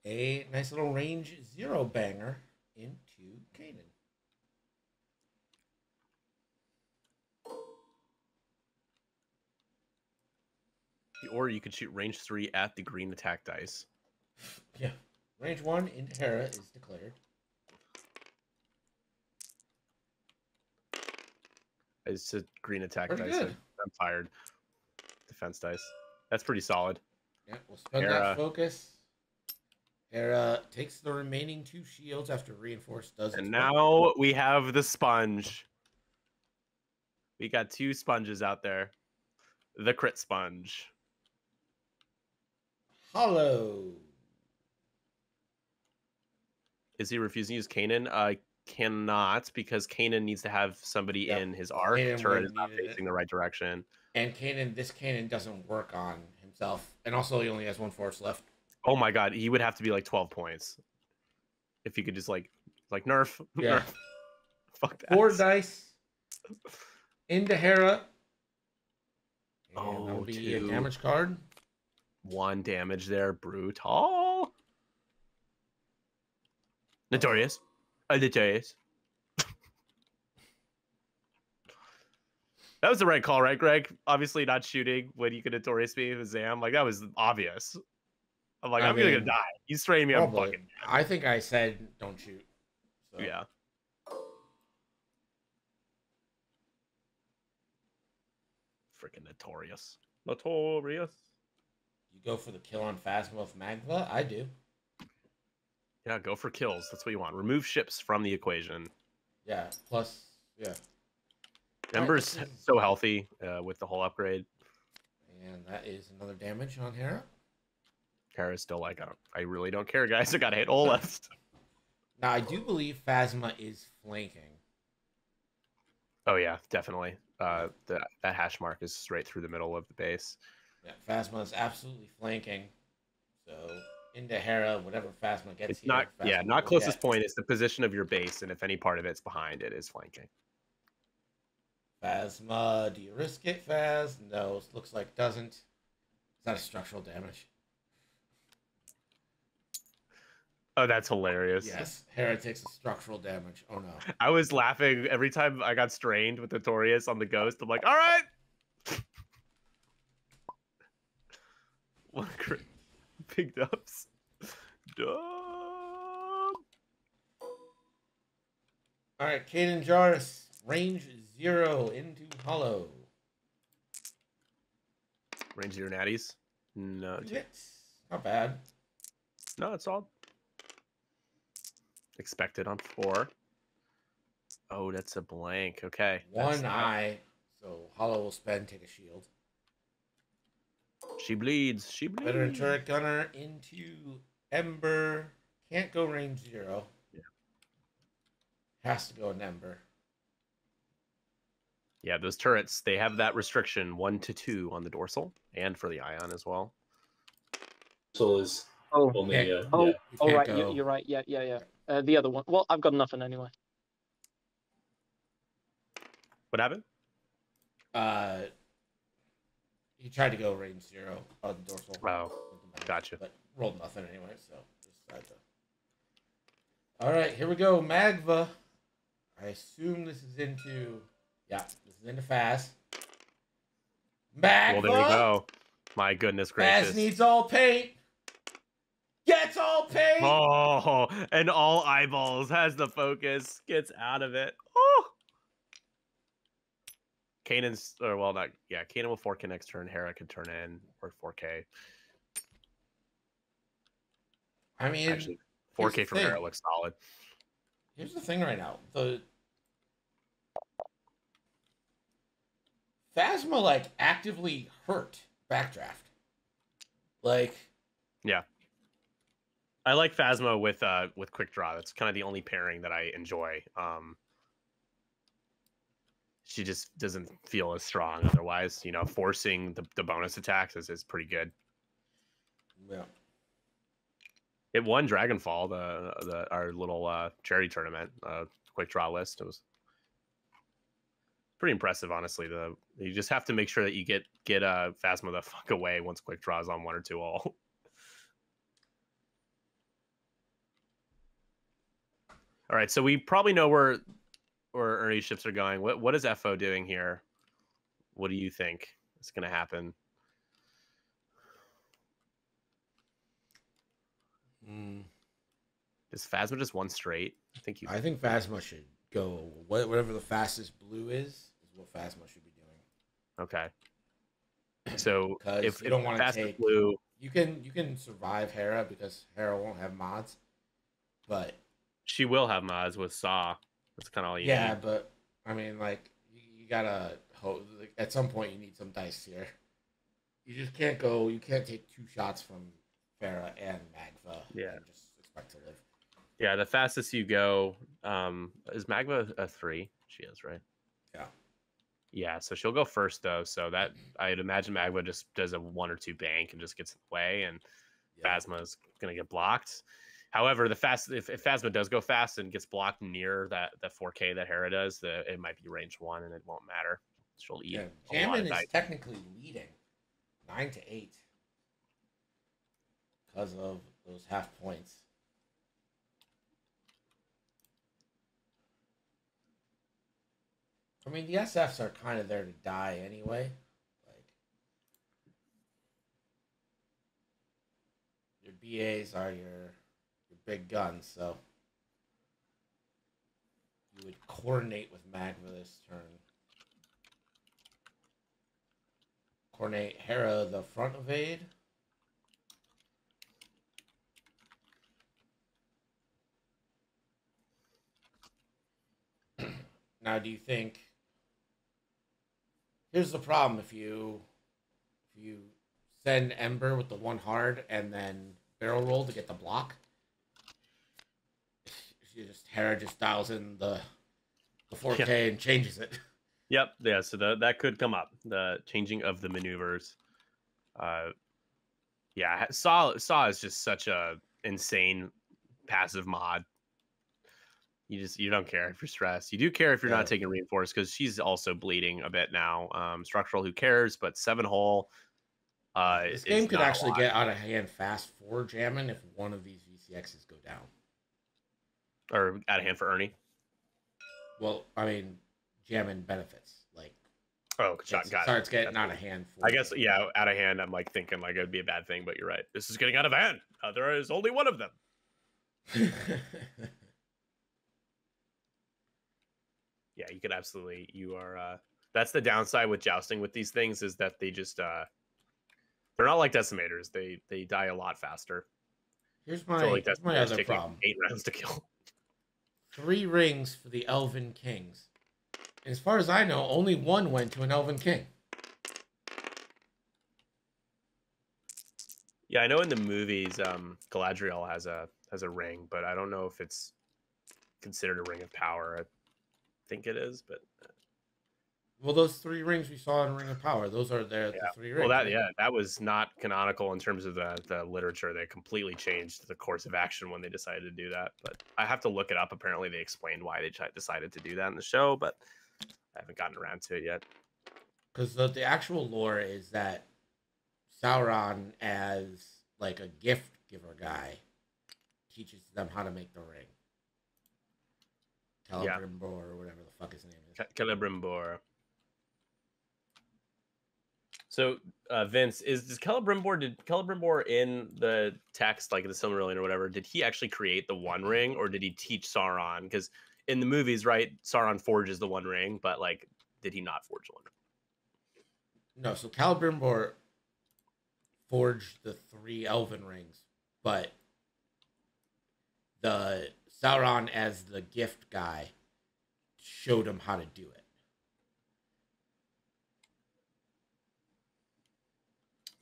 a nice little range 0 banger into Kanan. Or you could shoot range 3 at the green attack dice. Yeah. Range 1 into Hera is declared. It's a green attack Pretty dice. good. I'm tired. Defense dice. That's pretty solid. Yeah, we'll spend that focus. Hera takes the remaining 2 shields after reinforced does it. And now we have the sponge. We got 2 sponges out there. The crit sponge. Hollow. Is he refusing to use Kanan? Cannot, because Kanan needs to have somebody in his arc. Turret is not facing the right direction. And this Kanan doesn't work on himself. And also he only has 1 force left. Oh my god, he would have to be like 12 points. If he could just like nerf. Yeah. Nerf. Fuck that. 4 dice. Into Hera. And that'll be 2. a damage card. 1 damage there. Brutal. Notorious. Notorious. That was the right call, right, Greg? Obviously not shooting when you could notorious me with Zam. Like, that was obvious. I'm like, I'm gonna die. You spraying me, I'm probably. fucking dead. I think I said don't shoot. So. Yeah. Freaking notorious. Notorious. You go for the kill on Phasma with Magva? I do. Yeah, go for kills. That's what you want. Remove ships from the equation. Yeah, plus, yeah. Ember's so healthy with the whole upgrade. And that is another damage on Hera. Hera's still like, I really don't care, guys. I gotta hit all left. Now, I do believe Phasma is flanking. Oh, yeah, definitely. That hash mark is right through the middle of the base. Yeah, Phasma is absolutely flanking. So, into Hera, whatever Phasma gets It's here. not, Phasma yeah, not will closest get. point is the position of your base, and if any part of it's behind, it is flanking. Phasma, do you risk it, Phas? No, it looks like doesn't. Is that a structural damage? Oh, that's hilarious. Yes, Hera takes a structural damage. Oh no. I was laughing every time I got strained with Notorious on the Ghost. I'm like, all right. What great big dubs. Dub. All right, Caden Jarvis, range 0 into Hollow. Range 0 natties. No. Hits. Not bad. No, it's all expected on 4. Oh, that's a blank. Okay. One eye. So Hollow will spend, take a shield. She bleeds. She bleeds. Veteran turret gunner into Ember. Can't go range 0. Yeah. Has to go in Ember. Yeah, those turrets, they have that restriction 1 to 2 on the dorsal and for the ion as well. So is only yeah. yeah. You Oh, can't right. go- You're right. Yeah. The other one. Well, I've got nothing anyway. What happened? He tried to go range 0 on the dorsal. Oh, gotcha. But rolled nothing anyway, so just decided to. All right, here we go. Magva. I assume this is into. Yeah, this is into Faz. Magva. Well, there you go. My goodness gracious. Faz needs all paint. Gets all paint. Oh, and all eyeballs has the focus. Gets out of it. Oh. Kanan's, or well, not, yeah, Kanan will 4K next turn. Hera could turn in, or 4K. I mean, Actually, 4K from Hera looks solid. Here's the thing right now. The Phasma, like, actively hurt Backdraft. Like... Yeah. I like Phasma with Quick Draw. That's kind of the only pairing that I enjoy. She just doesn't feel as strong otherwise. You know, forcing the bonus attacks is pretty good. Yeah. It won Dragonfall, our little charity tournament, Quick Draw list. It was pretty impressive, honestly. You just have to make sure that you get Phasma the fuck away once Quick Draw is on 1 or 2 all. All right, so we probably know where Ernie's ships are going. What is FO doing here? What do you think is going to happen? Is Phasma just 1 straight? I think Phasma should go. Whatever the fastest blue is what Phasma should be doing. Okay. So if you don't want to take blue, you can survive Hera because Hera won't have mods, but she will have mods with Saw. That's kind of all you need. Yeah, but I mean, like, you gotta hope. Like, at some point, you need some dice here. You just can't go. You can't take 2 shots from Farah and Magva. Yeah. And just expect to live. Yeah, the fastest you go is Magva a 3. She is, right? Yeah. Yeah, so she'll go first though. So that I'd imagine Magva just does a 1 or 2 bank and just gets in the way, and Phasma is gonna get blocked. However, if Phasma does go fast and gets blocked near that 4K that Hera does, it might be range 1 and it won't matter. She'll eat. Yeah, a lot of Jamin is dice. technically leading 9-8 because of those half points. I mean, the SFs are kind of there to die anyway. Like, your BAs are your big guns, so you would coordinate with Magma this turn. Coordinate Hera the front evade. Now, do you think? Here's the problem: if you send Ember with the one hard and then barrel roll to get the block, Hera just dials in the 4K and changes it. Yep. Yeah. So that could come up. The changing of the maneuvers. Yeah. Saw is just such a insane passive mod. You don't care if you're stressed. You do care if you're not taking reinforced because she's also bleeding a bit now. Structural, who cares? But 7 hull. This game could actually get out of hand fast for Jamin if one of these VCXs go down. Or out of hand for Ernie. Well, I mean, Jamin benefits. Like, got it. Starts getting out of hand. I guess, yeah, out of hand. I'm like thinking like it would be a bad thing, but you're right. This is getting out of hand. There is only one of them. Yeah, you could absolutely. You are. That's the downside with jousting with these things is that they just. They're not like decimators. They die a lot faster. Here's my other problem. 8 rounds to kill. 3 rings for the Elven Kings. As far as I know, only 1 went to an Elven King. Yeah, I know in the movies, Galadriel has a ring, but I don't know if it's considered a ring of power. I think it is, but well, those 3 rings we saw in Ring of Power, those are the 3 rings. Well, that was not canonical in terms of the literature. They completely changed the course of action when they decided to do that. But I have to look it up. Apparently, they explained why they decided to do that in the show, but I haven't gotten around to it yet. Because the actual lore is that Sauron, as like a gift giver guy, teaches them how to make the ring. Celebrimbor, or whatever the fuck his name is. Celebrimbor. So, Vince, did Celebrimbor in the text, like the Silmarillion or whatever, did he actually create the One Ring, or did he teach Sauron? Because in the movies, right, Sauron forges the One Ring, but like, did he not forge the One Ring? No, so Celebrimbor forged the 3 Elven Rings, but the Sauron, as the gift guy, showed him how to do it.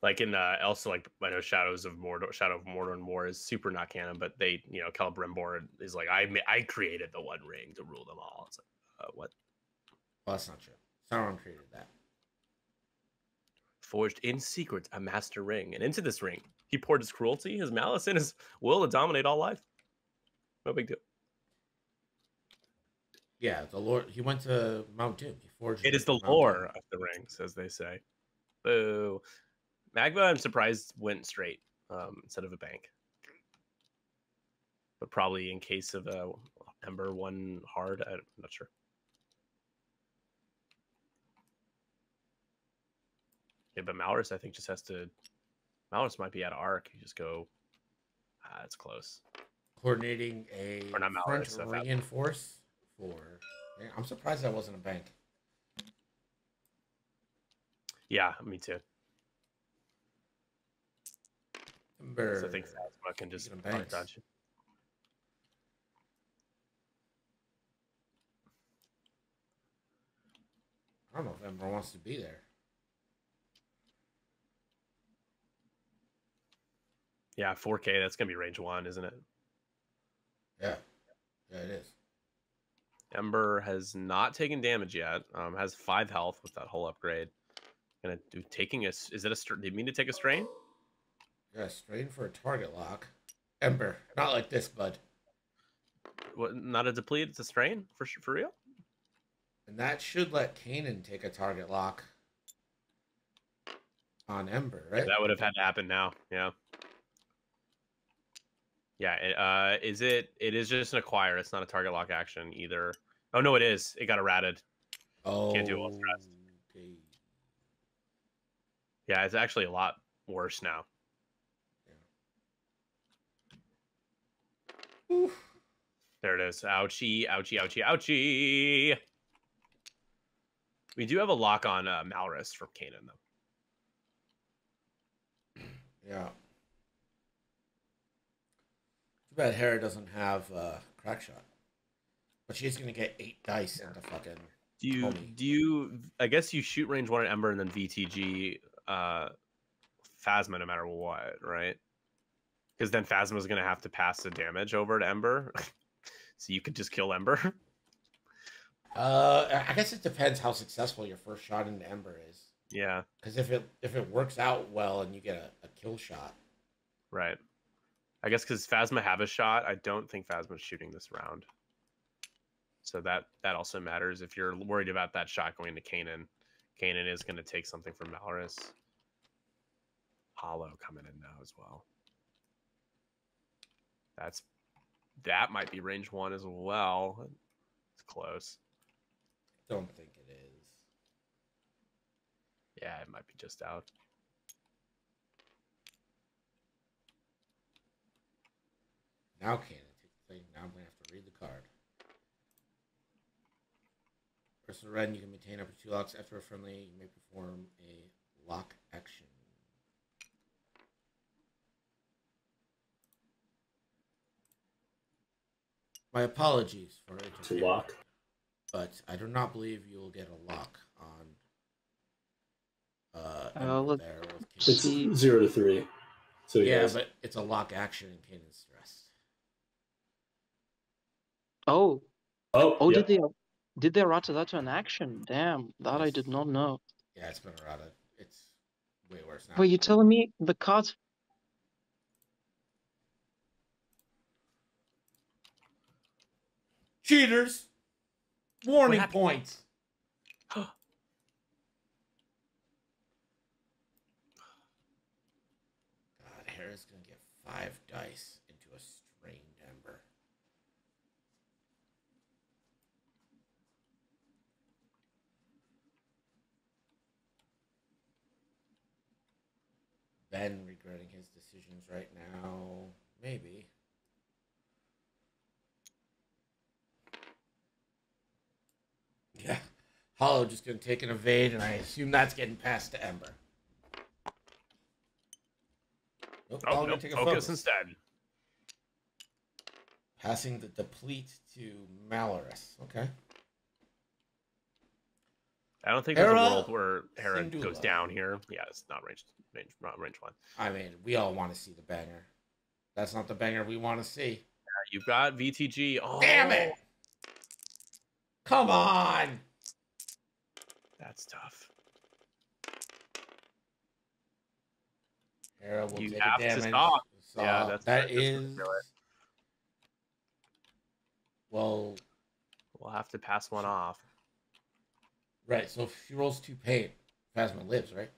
Like in also, like, I know Shadow of Mordor and War is super not canon, but they, Celebrimbor is like, I created the One Ring to rule them all. It's like, what? Well, that's not true. Sauron created that. Forged in secret a master ring, and into this ring he poured his cruelty, his malice, and his will to dominate all life. No big deal. Yeah, the Lord. He went to Mount Doom. He forged. It is the lore of the rings, as they say. Boo. Magma, I'm surprised, went straight instead of a bank. But probably in case of Ember 1 hard, I'm not sure. Yeah, but Malrus, I think, just has to... Malrus might be out of arc. You just go... it's close. Coordinating a or not Malrus, front reinforce for... I'm surprised that wasn't a bank. Yeah, me too. Ember. So I think Phasma can just dodge. I don't know if Ember wants to be there. Yeah, 4K, that's going to be range 1, isn't it? Yeah. Yeah, it is. Ember has not taken damage yet. Has 5 health with that whole upgrade. Gonna do taking a... Is it a... Did you mean to take a strain? Yeah, strain for a target lock. Ember. Not like this, bud. What? Not a deplete, it's a strain? For real? And that should let Kanan take a target lock on Ember, right? Yeah, that would have had to happen now. Yeah. Yeah, it is just an acquire. It's not a target lock action either. Oh, no, it is. It got errated. Oh, Can't do it while stressed. okay. Yeah, it's actually a lot worse now. Oof. There it is. Ouchie, ouchie, ouchie, ouchie. We do have a lock on Malrus from Kanan, though. Yeah. Too bad Hera doesn't have crack shot. But she's gonna get 8 dice into fucking. Do you? I guess you shoot range 1 at Ember and then VTG Phasma no matter what, right? Because then Phasma's gonna have to pass the damage over to Ember, so you could just kill Ember. I guess it depends how successful your first shot into Ember is. Yeah. Because if it works out well and you get a kill shot. Right. I guess because Phasma have a shot, I don't think Phasma's shooting this round. So that also matters. If you're worried about that shot going to Kanan, Kanan is going to take something from Malrus. Hollow coming in now as well. That might be range 1 as well. It's close. Don't think it is. Yeah, it might be just out. Now Kanan take the thing. Now I'm gonna have to read the card. Personal red, you can maintain up to 2 locks after a friendly. You may perform a lock action. My apologies for interfering, lock. but I do not believe you will get a lock on. let's there with It's see. 0 to 3. So yeah, yes. but it's a lock action and Kanan's stressed. Oh, Oh, yep. did they errata that to an action? Damn, that I Yes. did not know. Yeah, it's been errata. It's way worse now. Wait, you telling me the cards? Cheaters! Warning points! God, Hera's gonna get 5 dice into a strained Ember. Ben regretting his decisions right now. Maybe. Yeah. Hollow just gonna take an evade, and I assume that's getting past to Ember. Nope, Oh, Hollow no, gonna take a focus focus. instead. Passing the deplete to Malrus. Okay. I don't think there's a Hera world where Hera Syndulla. goes down here. Yeah, it's not range 1. I mean, we all want to see the banger. That's not the banger we want to see. You've got VTG. Oh, Damn it! Come on! That's tough. Hera will You take have a to damage. stop. So Yeah, that's that gonna is. do it. Well, We'll have to pass one off. right. So if she rolls 2 pain, Phasma lives, right?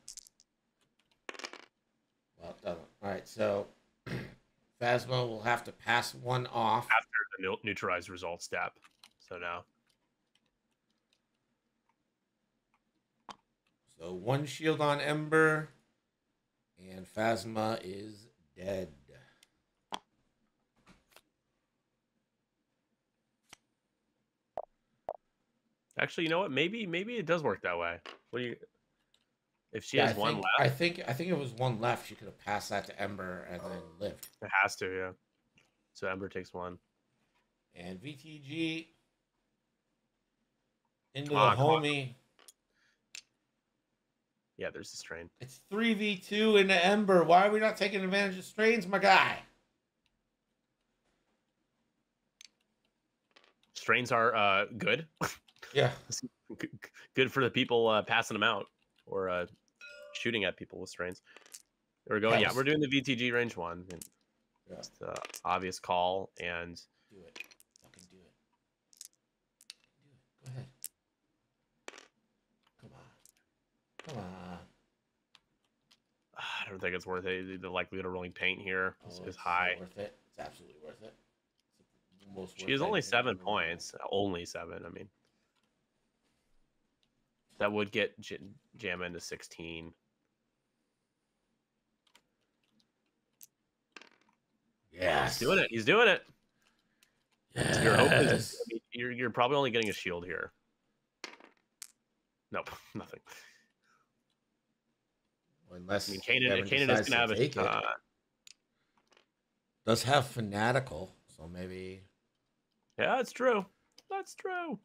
Well, it doesn't. All right. So Phasma will have to pass 1 off. After the neutralized result step. So now. So 1 shield on Ember, and Phasma is dead. Actually, you know what? Maybe it does work that way. What do you? If she Yeah, has one left, I think it was 1 left. She could have passed that to Ember and then lived. it has to. Yeah. So Ember takes 1. And VTG into Come on, the come on. homie. Yeah, there's the strain. It's 3v2 into Ember. Why are we not taking advantage of strains, my guy? Strains are good. Yeah. Good for the people passing them out or shooting at people with strains. There we go. Yeah, we're doing the VTG range 1. And Yeah. it's the obvious call and Do it. Fucking do it. Do it. Go ahead. Come on. Come on. I don't think it's worth it. The likelihood of rolling paint here is It's high. so worth it. It's absolutely worth it. It's the most She worth is only anything 7 in the world. points. Only 7. I mean, That would get Jamin to 16. Yes. He's doing it. He's doing it. Yes. You're hoping you're probably only getting a shield here. Nope, nothing. Unless I mean, Kanan is decides gonna have to take it. a. Does have fanatical, so maybe. Yeah, that's true. That's true.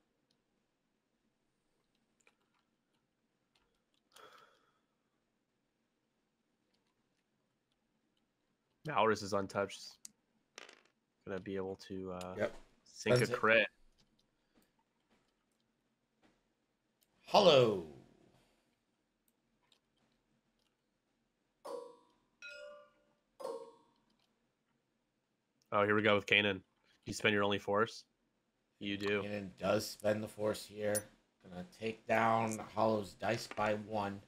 Malrus is untouched. Gonna be able to sink That's a it. crit. Hollow. Oh, here we go with Kanan. You spend your only force. You do. Kanan does spend the force here. Gonna take down Hollow's dice by 1.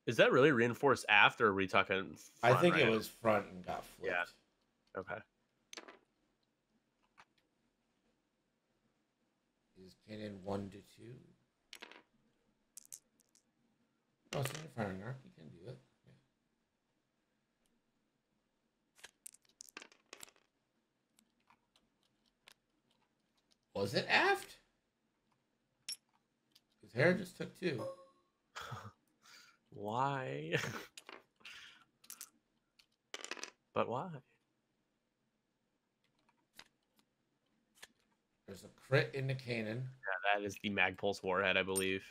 Is that really reinforced after? Or are we talking? I Front, think right? it was front and got flipped. Yeah. Okay. Is Kanan 1 to 2? Oh, it's in your firing arc. You can do it. Yeah. Was it aft? His hair just took 2. Why? But why? There's a crit into Kanan. Yeah, that is the Magpulse Warhead, I believe.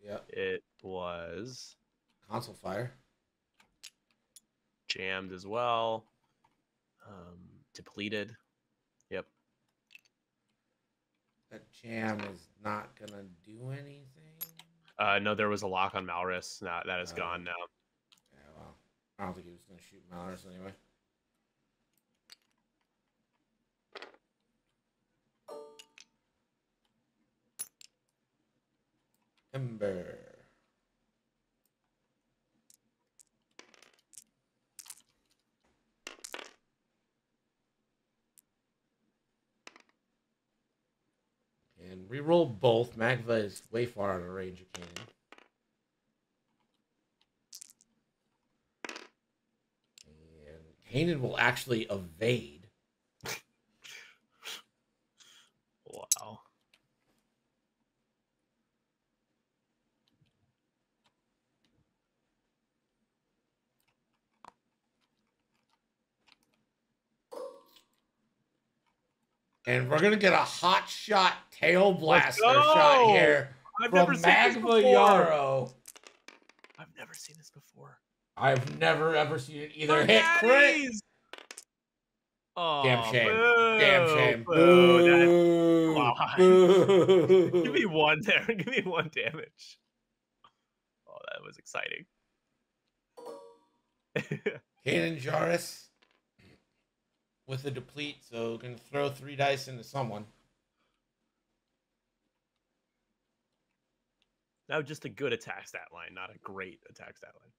Yep. It was Console fire. jammed as well. Depleted. Yep. That jam is not gonna do anything. No, there was a lock on Malrus. Now that is gone now. Yeah, well, I don't think he was gonna shoot Malrus anyway. Ember. And reroll both. Magva is way far out of range of Kanan. And Kanan will actually evade. Wow. And we're going to get a hot shot tail blaster go! shot here I've from never seen this Magva before. Yarrow. I've never seen this before. I've never ever seen it either For hit crit. daddies! Oh, Damn shame. Boo, Damn shame. boo, that's- Boo. Give me one there. Give me 1 damage. Oh, that was exciting. Kanan Jarrus with the deplete, so going to throw 3 dice into someone. Now, just a good attack stat line, not a great attack stat line.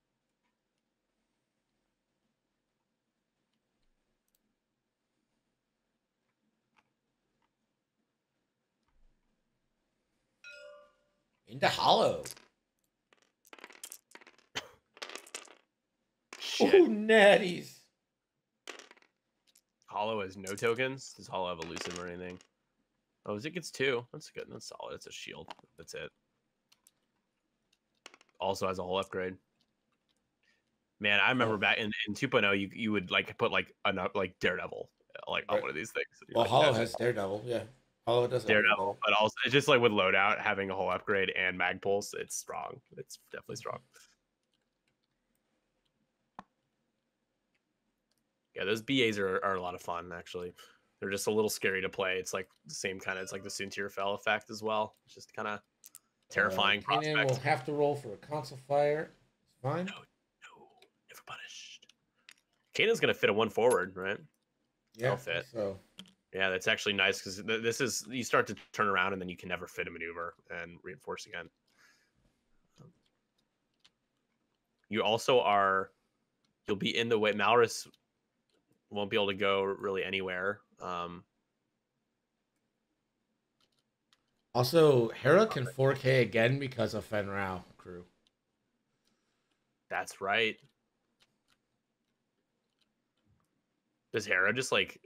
Into Hollow. Shit. Ooh, natties. Hollow has no tokens. Does Hollow have elusive or anything? Oh, it gets 2. That's good. That's solid. It's a shield. That's it. Also has a whole upgrade. Man, I remember back in 2.0, you would like put like Daredevil like on one of these things. Well, like, Hollow has Daredevil, yeah. Hollow does have Daredevil, but also it's just like with loadout having a whole upgrade and Magpulse, it's strong. It's definitely strong. Yeah, those BAs are a lot of fun actually. They're just a little scary to play. It's like the same kind of, it's like the Soontir Fell effect as well. It's just kind of terrifying Kanan prospect. will have to roll for a console fire. It's fine. No, never punished. Kanan's gonna fit a 1 forward, right? Yeah, That'll fit. So Yeah, that's actually nice because this is, you start to turn around and then you can never fit a maneuver and reinforce again. You also are, you'll be in the way. Malrus won't be able to go really anywhere. Also, Hera can 4K again because of Fenrau crew. That's right. Does Hera just like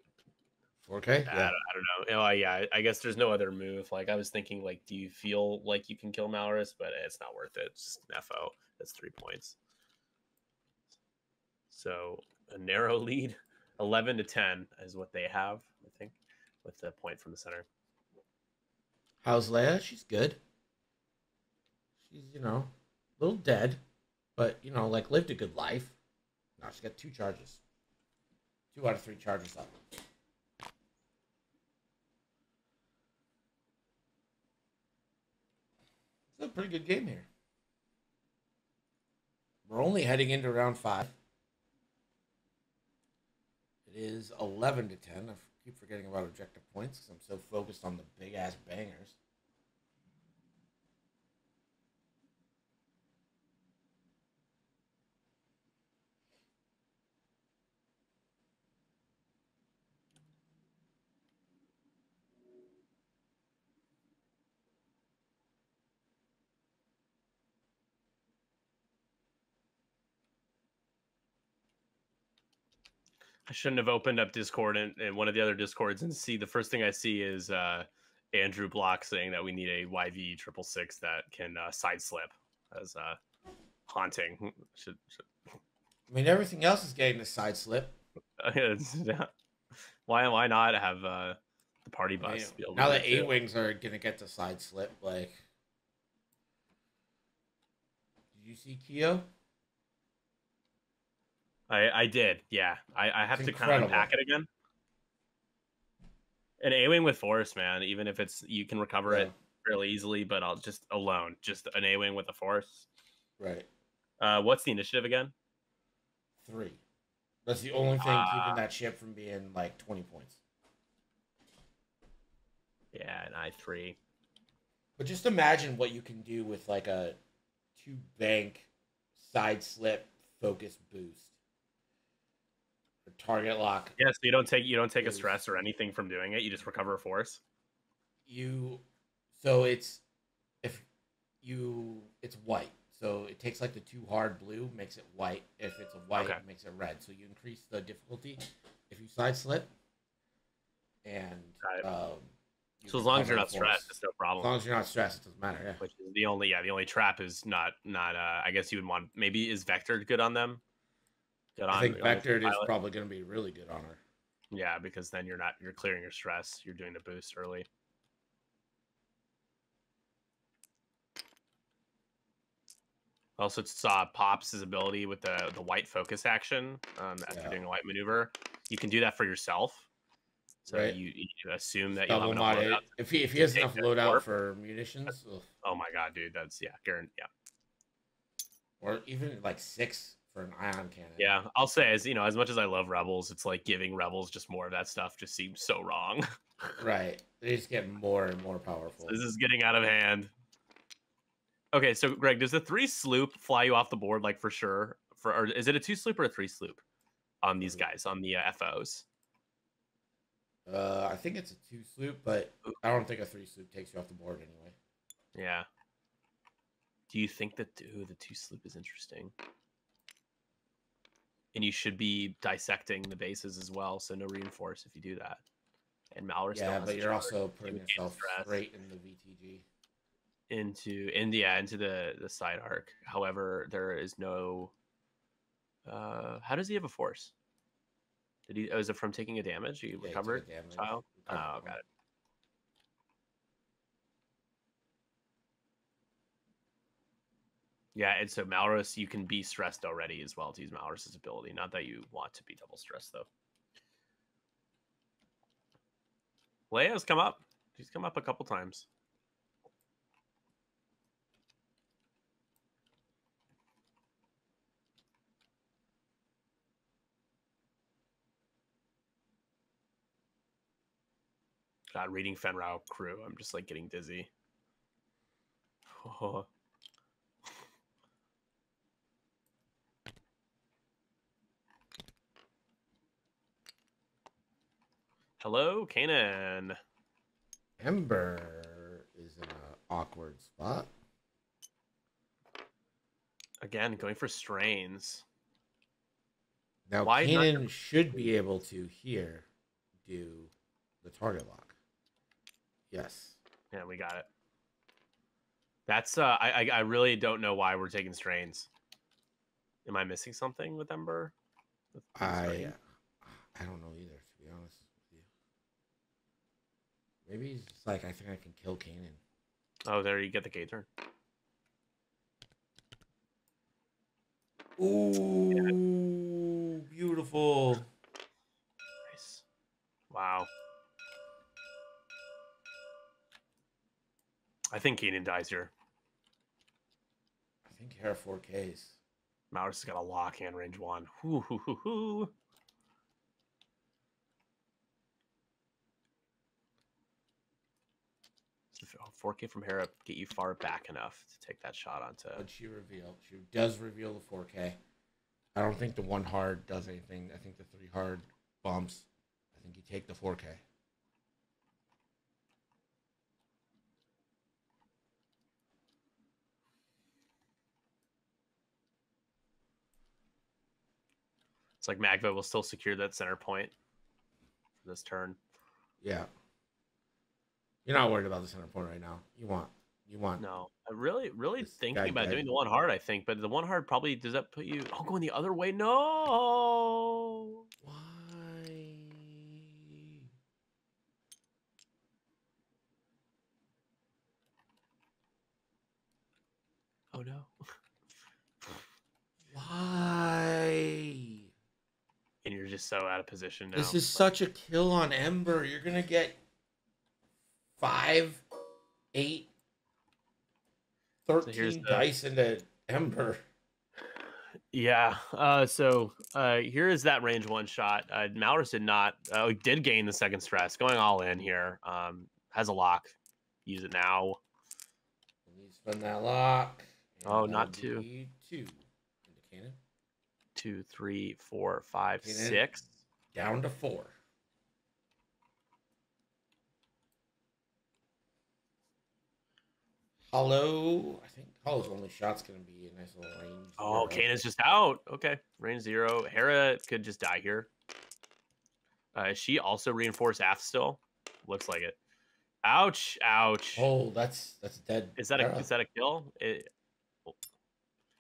4K? Yeah. I don't know. Oh, yeah, I guess there's no other move. Like I was thinking, like, do you feel like you can kill Malorus? But it's not worth it. It's just an FO. That's 3 points. So a narrow lead, 11-10 is what they have, I think, with the point from the center. How's Leia? She's good. She's, a little dead, but, like lived a good life. Now she's got 2 charges. 2 out of 3 charges up. It's a pretty good game here. We're only heading into round 5. It is 11-10. I keep forgetting about objective points because I'm so focused on the big ass bangers. I shouldn't have opened up Discord and one of the other Discords and see the first thing I see is Andrew Block saying that we need a YV 666 that can side slip as haunting. Should. I mean, everything else is getting the side slip. Why not have the party bus? I mean, be able now to that do it, too? A-Wings are going to get the side slip, like... Did you see Kyo? I did, yeah. I have It's to kind of incredible. unpack it again. An A-Wing with Force, man, even if it's you can recover it fairly easily, but I'll just an A-Wing with a Force. Right. What's the initiative again? 3. That's the only thing keeping that ship from being like 20 points. Yeah, an I3. But just imagine what you can do with like a 2-bank side slip focus boost. A target lock. Yeah, so you don't take a stress or anything from doing it. You just recover a Force. It's white. So it takes like the 2 hard blue, makes it white. If it's a white, it makes it red. So you increase the difficulty if you side slip. And so as long as you're not stressed, it's no problem. As long as you're not stressed, it doesn't matter. Yeah. Which is the only trap is not. I guess you would want maybe is Vector good on them. I think Vector is probably going to be really good on her. Yeah, because then you're clearing your stress. You're doing the boost early. Also, saw Pops' ability with the white focus action after doing a white maneuver. You can do that for yourself. So you assume that you'll have enough loadout. If he has enough loadout for munitions. Oh my god, dude, that's guaranteed. Yeah. Or even like 6 for an ion cannon. Yeah, I'll say as much as I love Rebels, it's like giving Rebels just more of that stuff just seems so wrong. Right. They just get more and more powerful. This is getting out of hand. Okay, so Greg, does the 3 sloop fly you off the board like for sure? Or is it a 2 sloop or a 3 sloop on these guys on the FOs? I think it's a 2 sloop, but I don't think a 3 sloop takes you off the board anyway. Yeah. Do you think that the 2 sloop is interesting? And you should be dissecting the bases as well, so no reinforce if you do that. And Malorus. Yeah, but you're also putting yourself straight in the VTG. Into the side arc. However, there is no. How does he have a force? Did he? Is it from taking a damage? He recovered. Child. Oh, got it. Yeah, and so Malorus, you can be stressed already as well to use Malorus's ability. Not that you want to be double stressed though. Leia's come up. She's come up a couple times. God, reading Fenrau crew, I'm just like getting dizzy. Oh. Hello, Kanan. Ember is in awkward spot. Again, going for strains. Now, Why not Kanan should be able to here do the target lock. Yes. Yeah, we got it. That's I really don't know why we're taking strains. Am I missing something with Ember? I don't know either, to be honest with you. Maybe he's just like, I think I can kill Kanan. Oh, there you get the K turn. Ooh, beautiful. Nice. Wow. I think Keenan dies here. I think Hera 4Ks. Maurus has got a lock and range 1. Hoo, hoo, hoo, hoo. So 4K from Hera get you far back enough to take that shot onto. What'd she reveal? She does reveal the 4K. I don't think the 1 hard does anything. I think the 3 hard bumps. I think you take the 4K. It's like Magva will still secure that center point for this turn. Yeah. You're not worried about the center point right now. You want. No, I really This thinking guy about dead. doing the 1 hard, I think, but the 1 hard probably does that put you going the other way? No. Why? Oh no. Why? And you're just so out of position now. This is such a kill on Ember. You're gonna get 5, 8, 13 here's the- dice into Ember. Yeah. Here is that range 1 shot. Maurus did not. Did gain the second stress. Going all in here. Has a lock. Use it now. You need to spend that lock. And Oh, that'll not be 2. 2 into Kanan. 2, 3, 4, 5, Kanan. 6. Down to 4. Hollow. I think Hollow's only shot's gonna be a nice little range. Oh, 0. Kanan's just out. Okay. Range 0. Hera could just die here. Is she also reinforced aft still? Looks like it. Ouch. Ouch. Oh, that's dead. Is that a kill?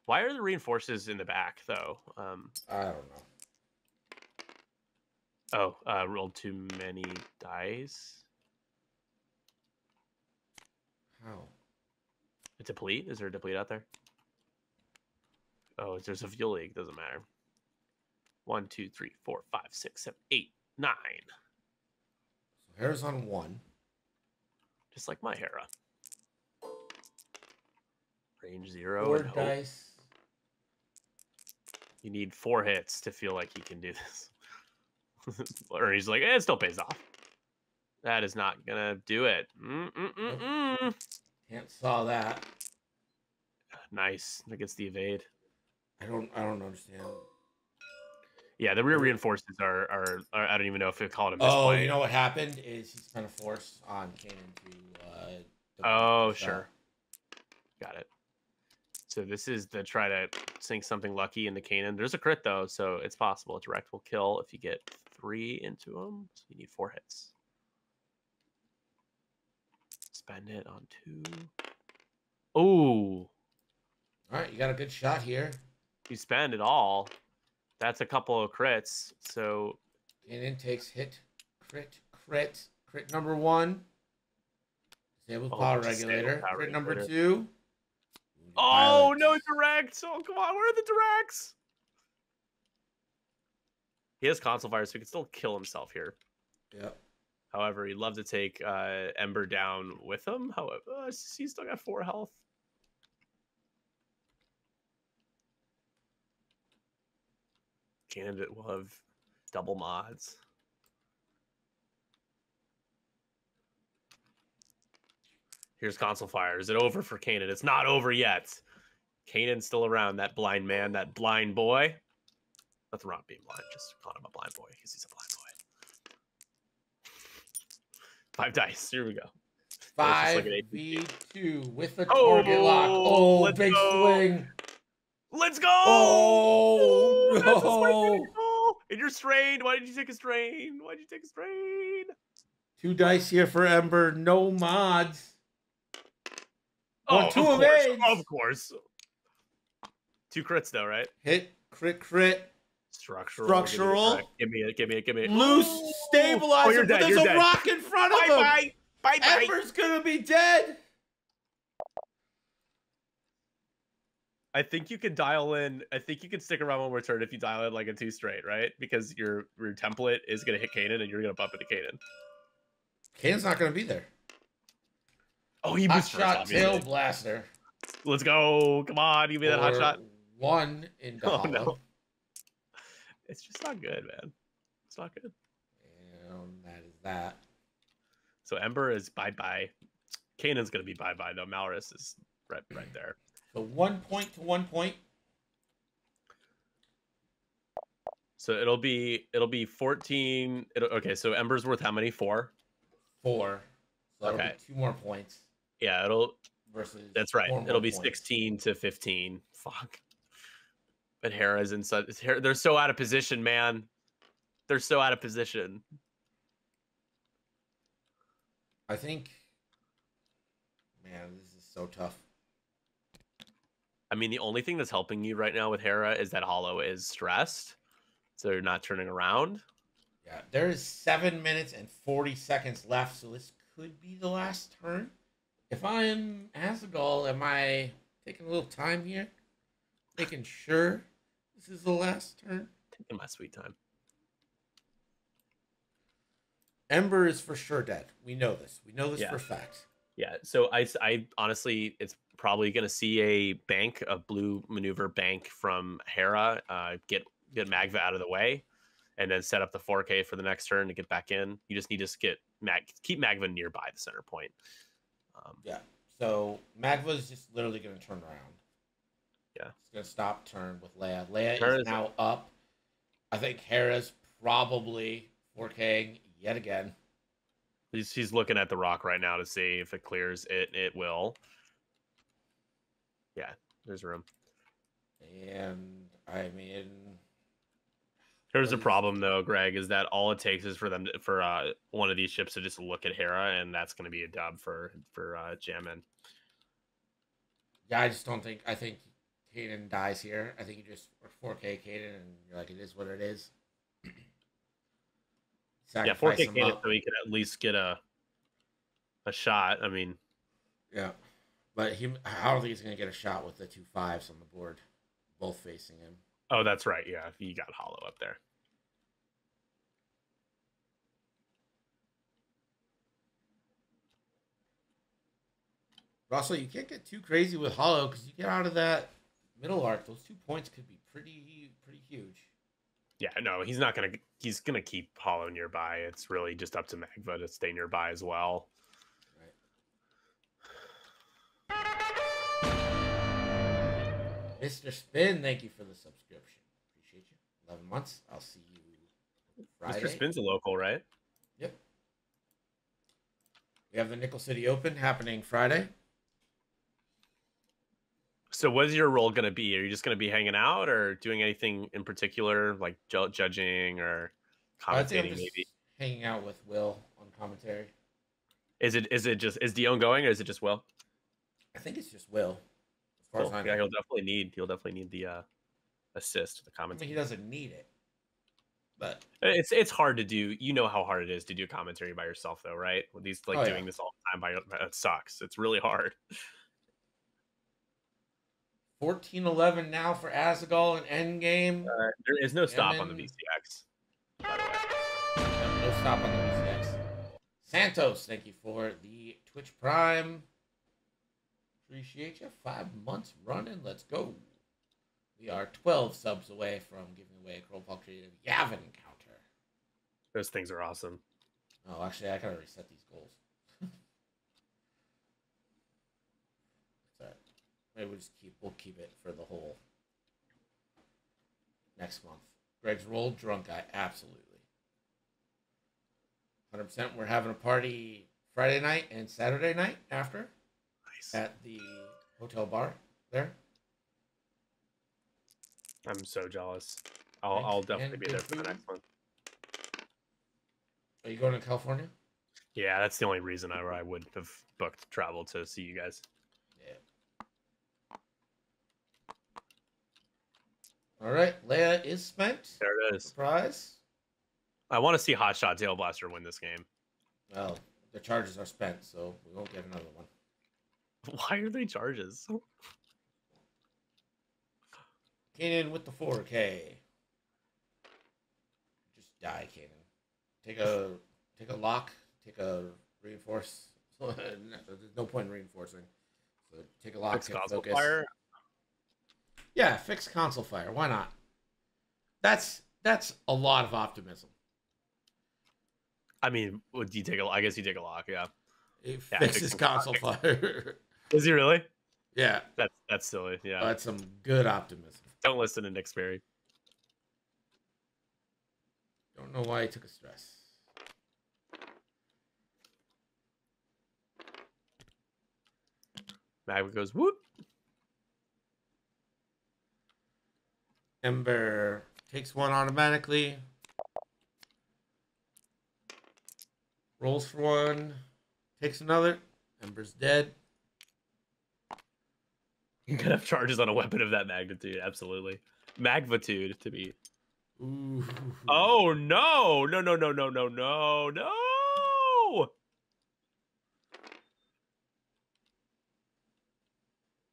Why are the reinforces in the back though? I don't know. Rolled too many dice. How? A deplete? Is there a deplete out there? Oh, there's a fuel leak. Doesn't matter. 1, 2, 3, 4, 5, 6, 7, 8, 9. So Hera's on 1. Just like my Hera. Range 0. 4 and hope. dice. You need 4 hits to feel like you can do this. Or he's like, it still pays off. That is not gonna do it. Can't saw that. Nice. That gets the evade. I don't understand. Yeah, the rear reinforces are I don't even know if we call it a Oh, misplay. you know what happened is he's kind of forced on Kanan to. Oh, shot. sure. Got it. So this is the try to sink something lucky into Kanan. There's a crit though, so it's possible. Direct will kill if you get 3 into him. So you need 4 hits. Spend it on 2. Oh, All right, you got a good shot here. you spend it all. That's a couple of crits. So Kanan takes hit, crit number 1. Disable power disable regulator. power Crit number regulator. 2. oh, Pilot. no direct. Oh, come on. Where are the directs? He has console fire, so he can still kill himself here. Yep. However, he'd love to take Ember down with him. However, he's still got 4 health. Candidate will have double mods. Here's console fire. Is it over for Kanan? It's not over yet. Kanan's still around. That blind man, that blind boy. Nothing wrong with being blind. Just calling him a blind boy because he's a blind boy. 5 dice. Here we go. It's just like an APC. 5v2 with the target lock. Oh, let's big go. swing. Let's go! Oh, That's a spike no. hitting goal. And you're strained. Why did you take a strain? Why did you take a strain? 2 dice here for Ember. No mods. Oh, two of of course. AIDS. Of course. 2 crits though, right? Hit, crit. Structural. Give me it. Loose Oh, stabilizer, you're but dead. there's You're a dead. rock in front of him. Bye. Ember's gonna be dead. I think you could dial in. I think you could stick around one more turn if you dial in like a 2 straight, right? Because your template is gonna hit Kanan and you're gonna bump into Kanan. Kanan's not gonna be there. Oh, he Hot boosts first, shot obviously. tail blaster. Let's go. Come on, give me that hot Or shot. 1 into Oh, hollow. no. It's just not good, man. It's not good. And that is that. So Ember is bye-bye. Kanan's gonna be bye-bye though. Malrus is right there. So 1 point to 1 point. So it'll be 14. Okay, so Ember's worth how many? 4? 4. So that'll Okay. be 2 more points. Yeah, it'll. Versus That's right. 4 more It'll be points. 16 to 15. Fuck. But Hera's inside. They're so out of position, man. They're so out of position. I think. Man, this is so tough. I mean, the only thing that's helping you right now with Hera is that Hollow is stressed, so you're not turning around. Yeah, there is 7 minutes and 40 seconds left, so this could be the last turn. If I am Azaghal, am I taking a little time here? Making sure this is the last turn? Taking my sweet time. Ember is for sure dead. We know this. We know this Yeah. for a fact. Yeah, so I honestly, it's probably going to see a blue maneuver bank from Hera, get Magva out of the way, and then set up the 4K for the next turn to get back in. You just need to keep Magva nearby the center point. Yeah. So Magva's just literally going to turn around. Yeah. It's going to stop turn with Leia. Leia Hera's is now up. I think Hera's probably 4King yet again. He's looking at the rock right now to see if it clears. It will. Yeah, there's room. And I mean, Here's the problem though, Greg, is that all it takes is for one of these ships to just look at Hera, and that's going to be a dub for Jamin. yeah, I just don't think. I think Kanan dies here. I think you just 4K Kanan, and you're like, it is what it is. Yeah, Sacrifice 4K him Kanan, up. so he can at least get a shot. I mean, Yeah, but I don't think he's gonna get a shot with the 2 5s on the board, both facing him. oh, that's right. Yeah, you got Hollow up there. But also, you can't get too crazy with Hollow because you get out of that middle arc. Those 2 points could be pretty huge. Yeah, no, he's not gonna. He's gonna keep Hollow nearby. It's really just up to Magva to stay nearby as well. Right. Mr. Spin, thank you for the subscription. Appreciate you. 11 months. I'll see you Friday. Mr. Spin's a local, right? Yep. We have the Nickel City Open happening Friday. So what is your role going to be? Are you just going to be hanging out or doing anything in particular, like judging or I think I'm commentating just maybe? hanging out with Will on commentary. Is Dion going or is it just Will? I think it's just Will. As far Cool. as I know. Yeah, he'll definitely need the assist, the I mean, commentary. he doesn't need it. But It's hard to do. You know how hard it is to do commentary by yourself though, right? With these doing this all the time it sucks. It's really hard. 14-11 now for Azaghal and Endgame. There is no stop on the Jamin. VCX, by the way. No stop on the VCX. Santos, thank you for the Twitch Prime. Appreciate you. 5 months running. Let's go. We are 12 subs away from giving away a Crow Creative Yavin encounter. Those things are awesome. Oh, actually, I gotta reset these goals. That's all right. Maybe we'll keep it for the whole next month. Greg's rolled drunk guy, absolutely. 100%. We're having a party Friday night and Saturday night after Nice. at the hotel bar there. I'm so jealous. I'll definitely and be good there for the food. next one. Are you going to California? Yeah, that's the only reason I would have booked travel to see you guys. Yeah. All right, Leia is spent. There it is. Surprise. I want to see Hotshot Tail Blaster win this game. Well, the charges are spent, so we won't get another one. Why are they charges? Kanan with the 4K. Just die, Kanan. Take a lock. Take a reinforce. There's no point in reinforcing. So take a lock. Fixed Take console focus. fire. Yeah, fixed console fire. Why not? That's a lot of optimism. I mean, would you take a? I guess you take a lock. Yeah. It Yeah, fixes fixed console fire. Is he really? Yeah, That's silly. Yeah. that's some good optimism. Don't listen to Nick Sperry. Don't know why he took a stress. Magma goes whoop. Ember takes one automatically. Rolls for one. Takes another. Ember's dead. You could have charges on a weapon of that magnitude. Absolutely. Magnitude to be. Ooh. Oh no! No! No! No! No! No! No! No!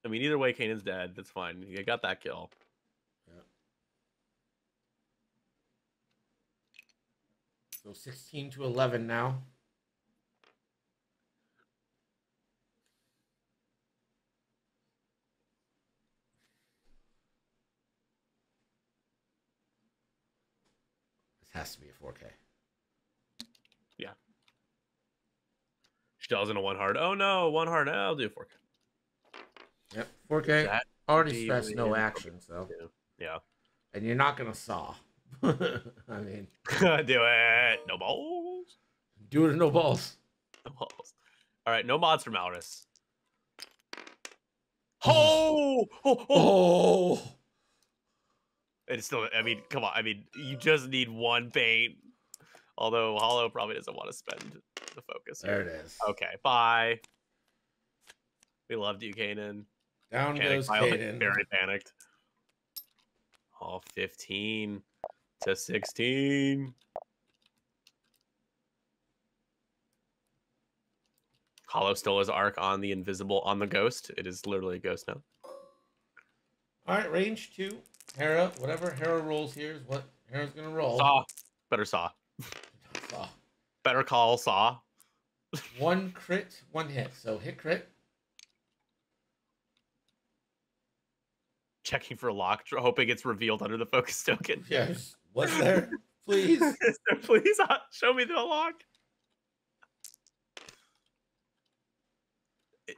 I mean, either way, Kanan's dead. That's fine. You got that kill. Yeah. So 16 to 11 now. This has to be a 4K. Yeah. She does in a one hard. Oh no, one hard. I'll do 4K. Yep, 4K. That Already stressed, no action, so. Yeah. And you're not gonna saw. I mean, Do it. No balls. do it in no balls. No balls. All right, no mods for Malrus. Oh! Oh! Oh! Oh, It's still. I mean, come on. I mean, you just need one paint. Although Hollow probably doesn't want to spend the focus there here. it is. Okay, bye. We loved you, Kanan. Down goes Violet, Kaden. very panicked. Oh, 15 to 16. Hollow stole his arc on the ghost. It is literally a ghost now. All right, range 2. Hera, whatever Hera rolls here is what Hera's gonna roll. Saw. Better saw. Saw. Better call saw. One crit, one hit. So hit crit. Checking for a lock, hoping it's revealed under the focus token. Yes. What's there? Please. Is there, please show me the lock.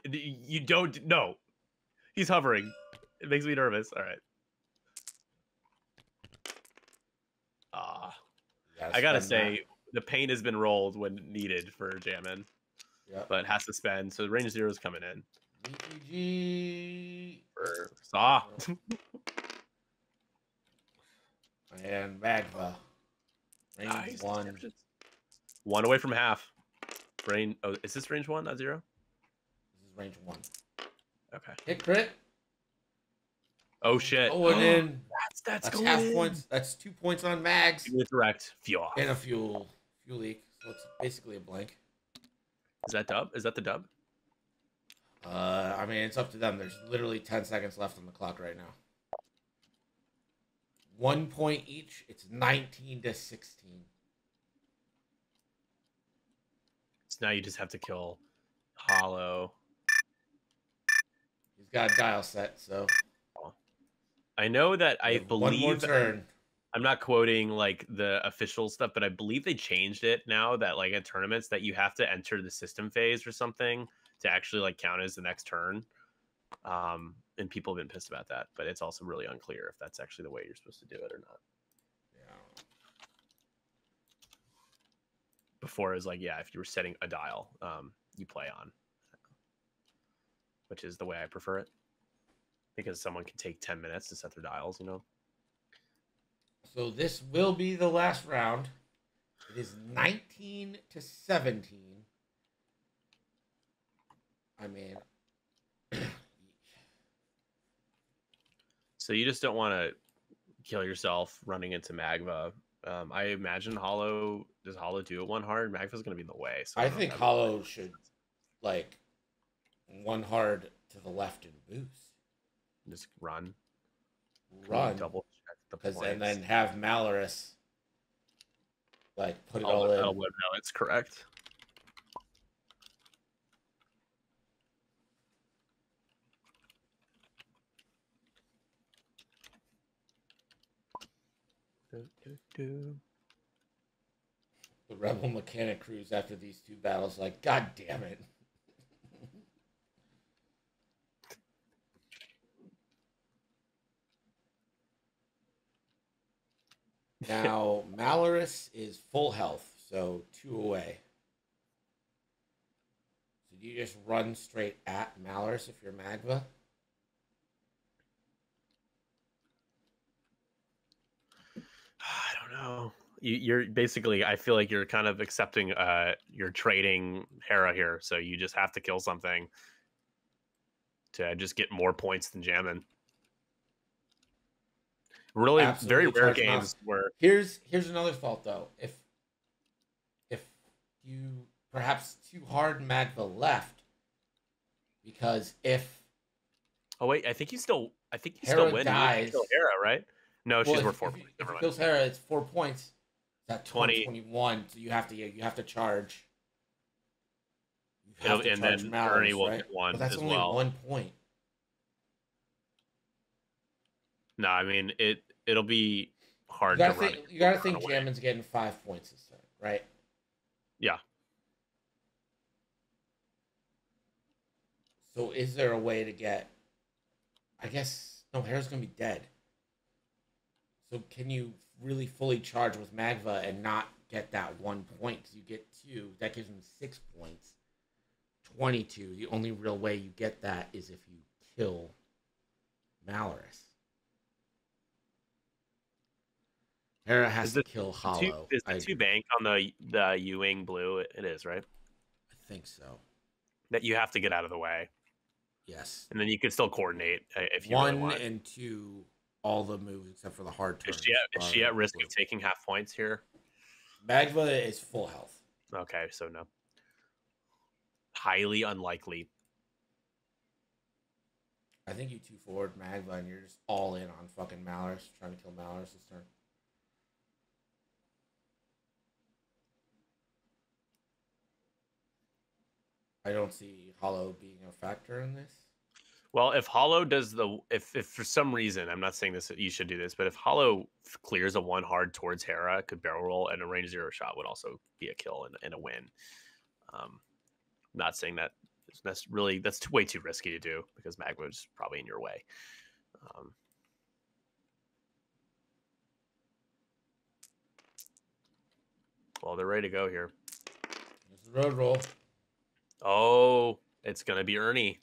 You don't. No. He's hovering. It makes me nervous. All right. I gotta say, the paint has been rolled when needed for Jamin. Yep. But has to spend. So range 0 is coming in. BTG. For Saw. And Magva. Range Nice. 1. One away from half. Range. Oh, is this range 1, not 0? This is range 1. Okay. Hit crit. Oh shit. Oh, and then that's that's going half in. points. That's 2 points on mags. Give me a direct. Fuel. And a fuel leak. So it's basically a blank. Is that dub? Is that the dub? I mean, it's up to them. There's literally 10 seconds left on the clock right now. 1 point each. It's 19 to 16. So now you just have to kill Hollow. He's got a dial set, so I know that I one more believe turn. I'm not quoting like the official stuff, but I believe they changed it now that like at tournaments that you have to enter the system phase or something to actually like count as the next turn. And people have been pissed about that, but it's also really unclear if that's actually the way you're supposed to do it or not. Yeah. before is like, yeah, if you were setting a dial, you play on, which is the way I prefer it, because someone can take 10 minutes to set their dials, you know. So this will be the last round. It is 19-17. I mean, so you just don't want to kill yourself running into Magva. I imagine does Hollow do it one hard? Magva's going to be in the way. So I think Hollow should like one hard to the left and boost. Just run. Double check the points. points. And then have Malorus like put it all in. I'll let know it's correct. The Rebel Mechanic crews after these two battles, like, God damn it. Now, Malorus is full health, so 2 away. So do you just run straight at Malorus if you're Magva? I don't know. You're basically, I feel like you're kind of accepting, you're trading Hera here, so you just have to kill something to just get more points than Jamin. Really, Absolutely, very rare games where here's another thought though. If you perhaps too hard Magva left, because if I think you still Hera win. dies, you kill Hera, right? No, she's worth 4 if points. If Never he mind. kills Hera, it's 4 points. That's 20. 21, so you have to charge. And then Ernie will get one but that's as only well. 1 point. No, I mean it'll be hard You to gotta run. think, you gotta think Jamin's getting 5 points this turn, right? Yeah. So is there a way to get? I guess no. Hera's gonna be dead. So can you really fully charge with Magva and not get that 1 point? Because you get 2. That gives him 6 points. 22. The only real way you get that is if you kill Malorus. Hera has to kill Hollow. Is the 2 bank on the Ewing blue? It is, right? I think so. That you have to get out of the way. Yes. And then you can still coordinate if you 1 really want. and 2, all the moves except for the hard turns. Is she at risk of taking half points here? Magva is full health. Okay, so no. Highly unlikely. I think you 2 forward Magva and you're just all in on fucking Malorus, trying to kill Malorus this turn. I don't see Hollow being a factor in this. Well, if Hollow does if for some reason, I'm not saying this, you should do this, but if Hollow clears a 1 hard towards Hera, could barrel roll, and a range 0 shot would also be a kill and a win. Not saying that that's way too risky to do because Magma is probably in your way. Well, they're ready to go here. There's the road roll. Oh, it's gonna be Ernie.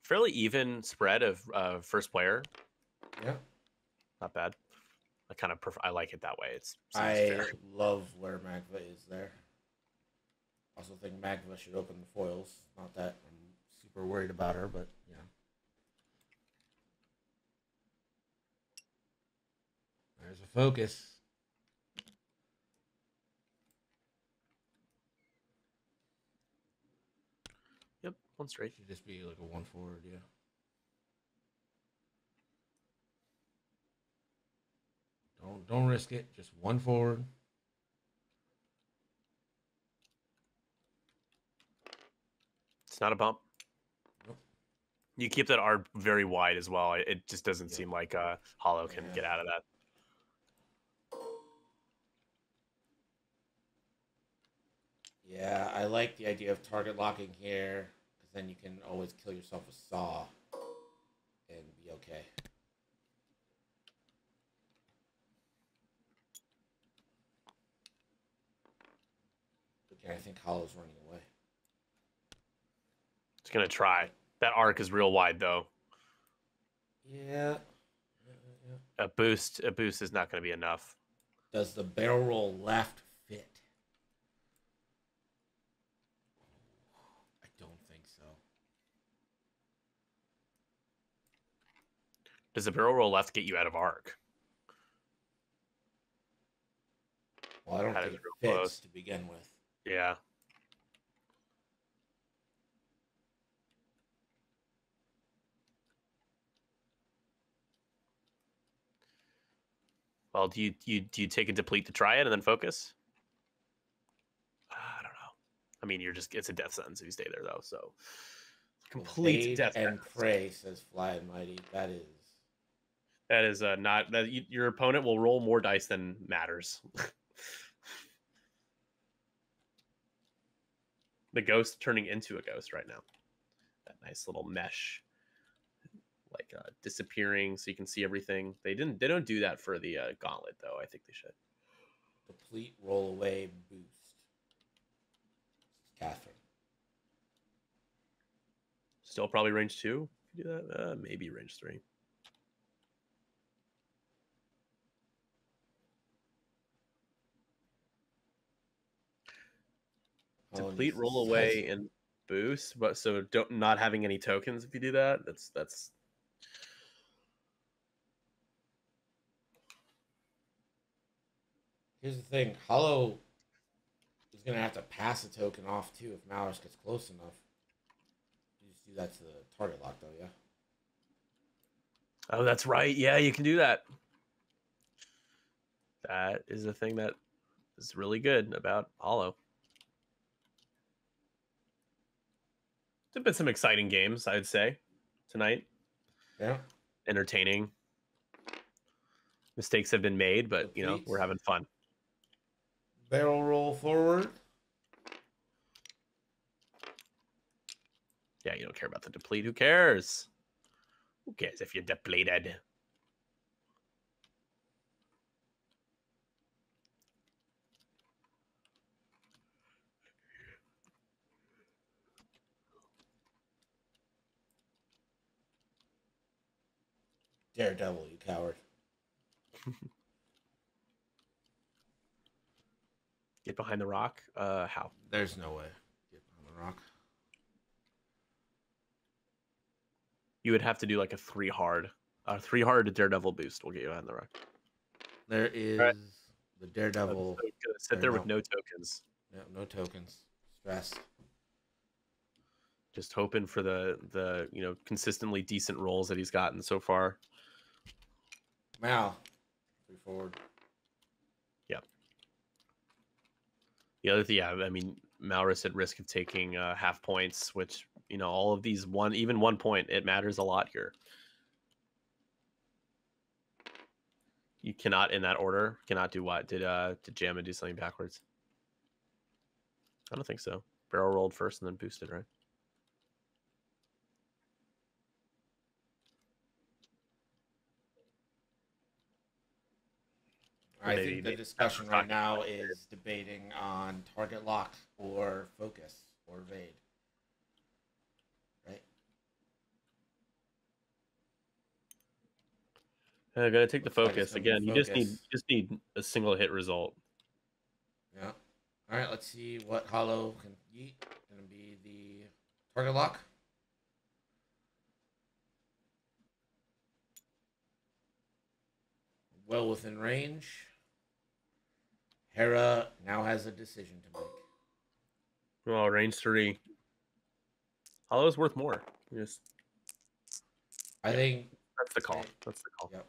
Fairly even spread of first player. Yeah. Not bad. I kind of I like it that way. I fair. love where Magva is there. Also think Magva should open the foils. Not that I'm super worried about her, but yeah. There's a focus. Yep, 1 straight. Should just be like a 1 forward, yeah. Don't risk it. Just 1 forward. It's not a bump. Nope. You keep that R very wide as well. It just doesn't seem like Hollow can get out of that. Yeah, I like the idea of target locking here, because then you can always kill yourself with Saw and be okay. Again, I think Hollow's running away. It's gonna try. That arc is real wide though. Yeah. A boost is not gonna be enough. Does the barrel roll left fit? I don't think so. Does the barrel roll left get you out of arc? Well, I don't That think is it real fits close. to begin with. Yeah. Well, do you take a deplete to try it and then focus? I don't know. I mean, it's a death sentence if you stay there though. So complete Evade death and sentence. pray, says Fly and Mighty. That is Not that your opponent will roll more dice than matters. The ghost turning into a ghost right now. That nice little mesh, like disappearing, so you can see everything. They don't do that for the gauntlet though. I think they should. deplete, roll away, boost. Catherine. Still probably range 2. Do that. Maybe range 3. Deplete, roll away, and boost. But so not having any tokens if you do that. That's. Here's the thing. Hollow is going to have to pass a token off, too, if Malice gets close enough. You just do that to the target lock, though, yeah? Oh, that's right. Yeah, you can do that. That is the thing that is really good about Hollow. There's been some exciting games, I'd say, tonight. Yeah. Entertaining. Mistakes have been made, but, we're having fun. Barrel roll forward. Yeah, you don't care about the deplete. Who cares? Who cares if you're depleted? Daredevil, you coward. Get behind the rock? How? There's no way. Get on the rock. You would have to do like a 3 hard. 3 hard to Daredevil boost will get you behind the rock. There is the Daredevil. So gonna sit there with no tokens. Yeah, no tokens. Stressed. Just hoping for the consistently decent rolls that he's gotten so far. Mal. 3 forward. Yep. The other thing, yeah, I mean, Malrus at risk of taking half points, which, all of these even 1 point, it matters a lot here. You cannot, in that order, do what? Did Jamin do something backwards? I don't think so. Barrel rolled first and then boosted, right? I think the discussion right now is debating on target lock or focus or evade. Right? I'm gonna take the Looks like focus it's gonna be again. You just need a single hit result. Yeah. All right. Let's see what Hollow can yeet. Gonna be the target lock. Well within range. Hera now has a decision to make. Well, range 3. Hollow's worth more. I think that's the call. That's the call. Yep.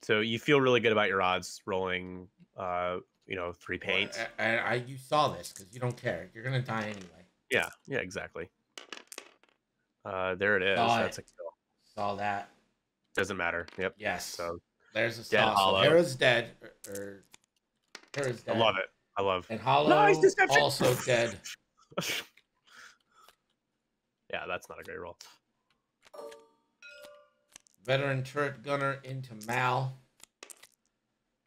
So you feel really good about your odds rolling, 3 paint. Well, you saw this because you don't care. You're gonna die anyway. Yeah, exactly. There it is. That's a kill. Saw that. Doesn't matter. Yep. Yes. So there's a dead saw. Hollow. So Hera's dead. Or Hera's dead. I love it. I love. And Hollow Nice deception. also dead. Yeah, that's not a great roll. Veteran turret gunner into Mal.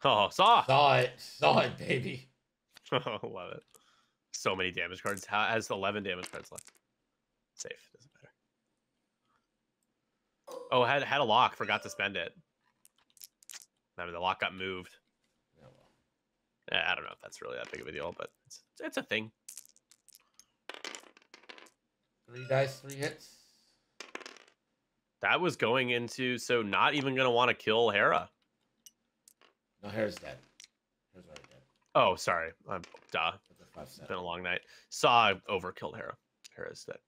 Oh, saw. Saw it, baby. Love it. So many damage cards. Has 11 damage cards left. Safe. Doesn't matter. Oh, had a lock. Forgot to spend it. I mean, the lock got moved. Yeah, well. I don't know if that's really that big of a deal, but it's a thing. 3 dice, 3 hits. That was going into, so not even going to want to kill Hera. No, Hera's dead. Hera's already dead. Oh, sorry. Duh. With the 5/7. It's been a long night. Saw overkilled Hera. Hera's dead.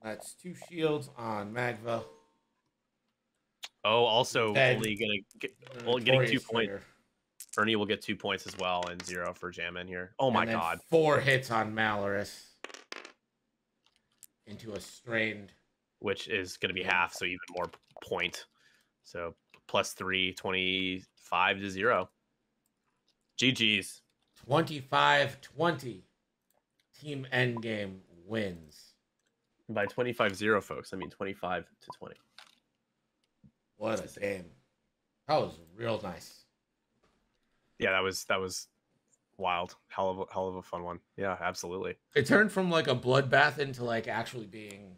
That's 2 shields on Magva. Oh, also Dead. only getting 2 Notorious points. traitor. Ernie will get 2 points as well, and 0 for Jamin here. Oh my And then god. 4 hits on Malorus. Into a strained. Which is going to be half, so even more point. So +3, 25 to 0. GG's. 25-20. Team Endgame wins. By 25-0, folks, I mean 25 to 20. What a game. That was real nice. Yeah, that was wild. Hell of a fun one. Yeah, absolutely. It turned from like a bloodbath into like actually being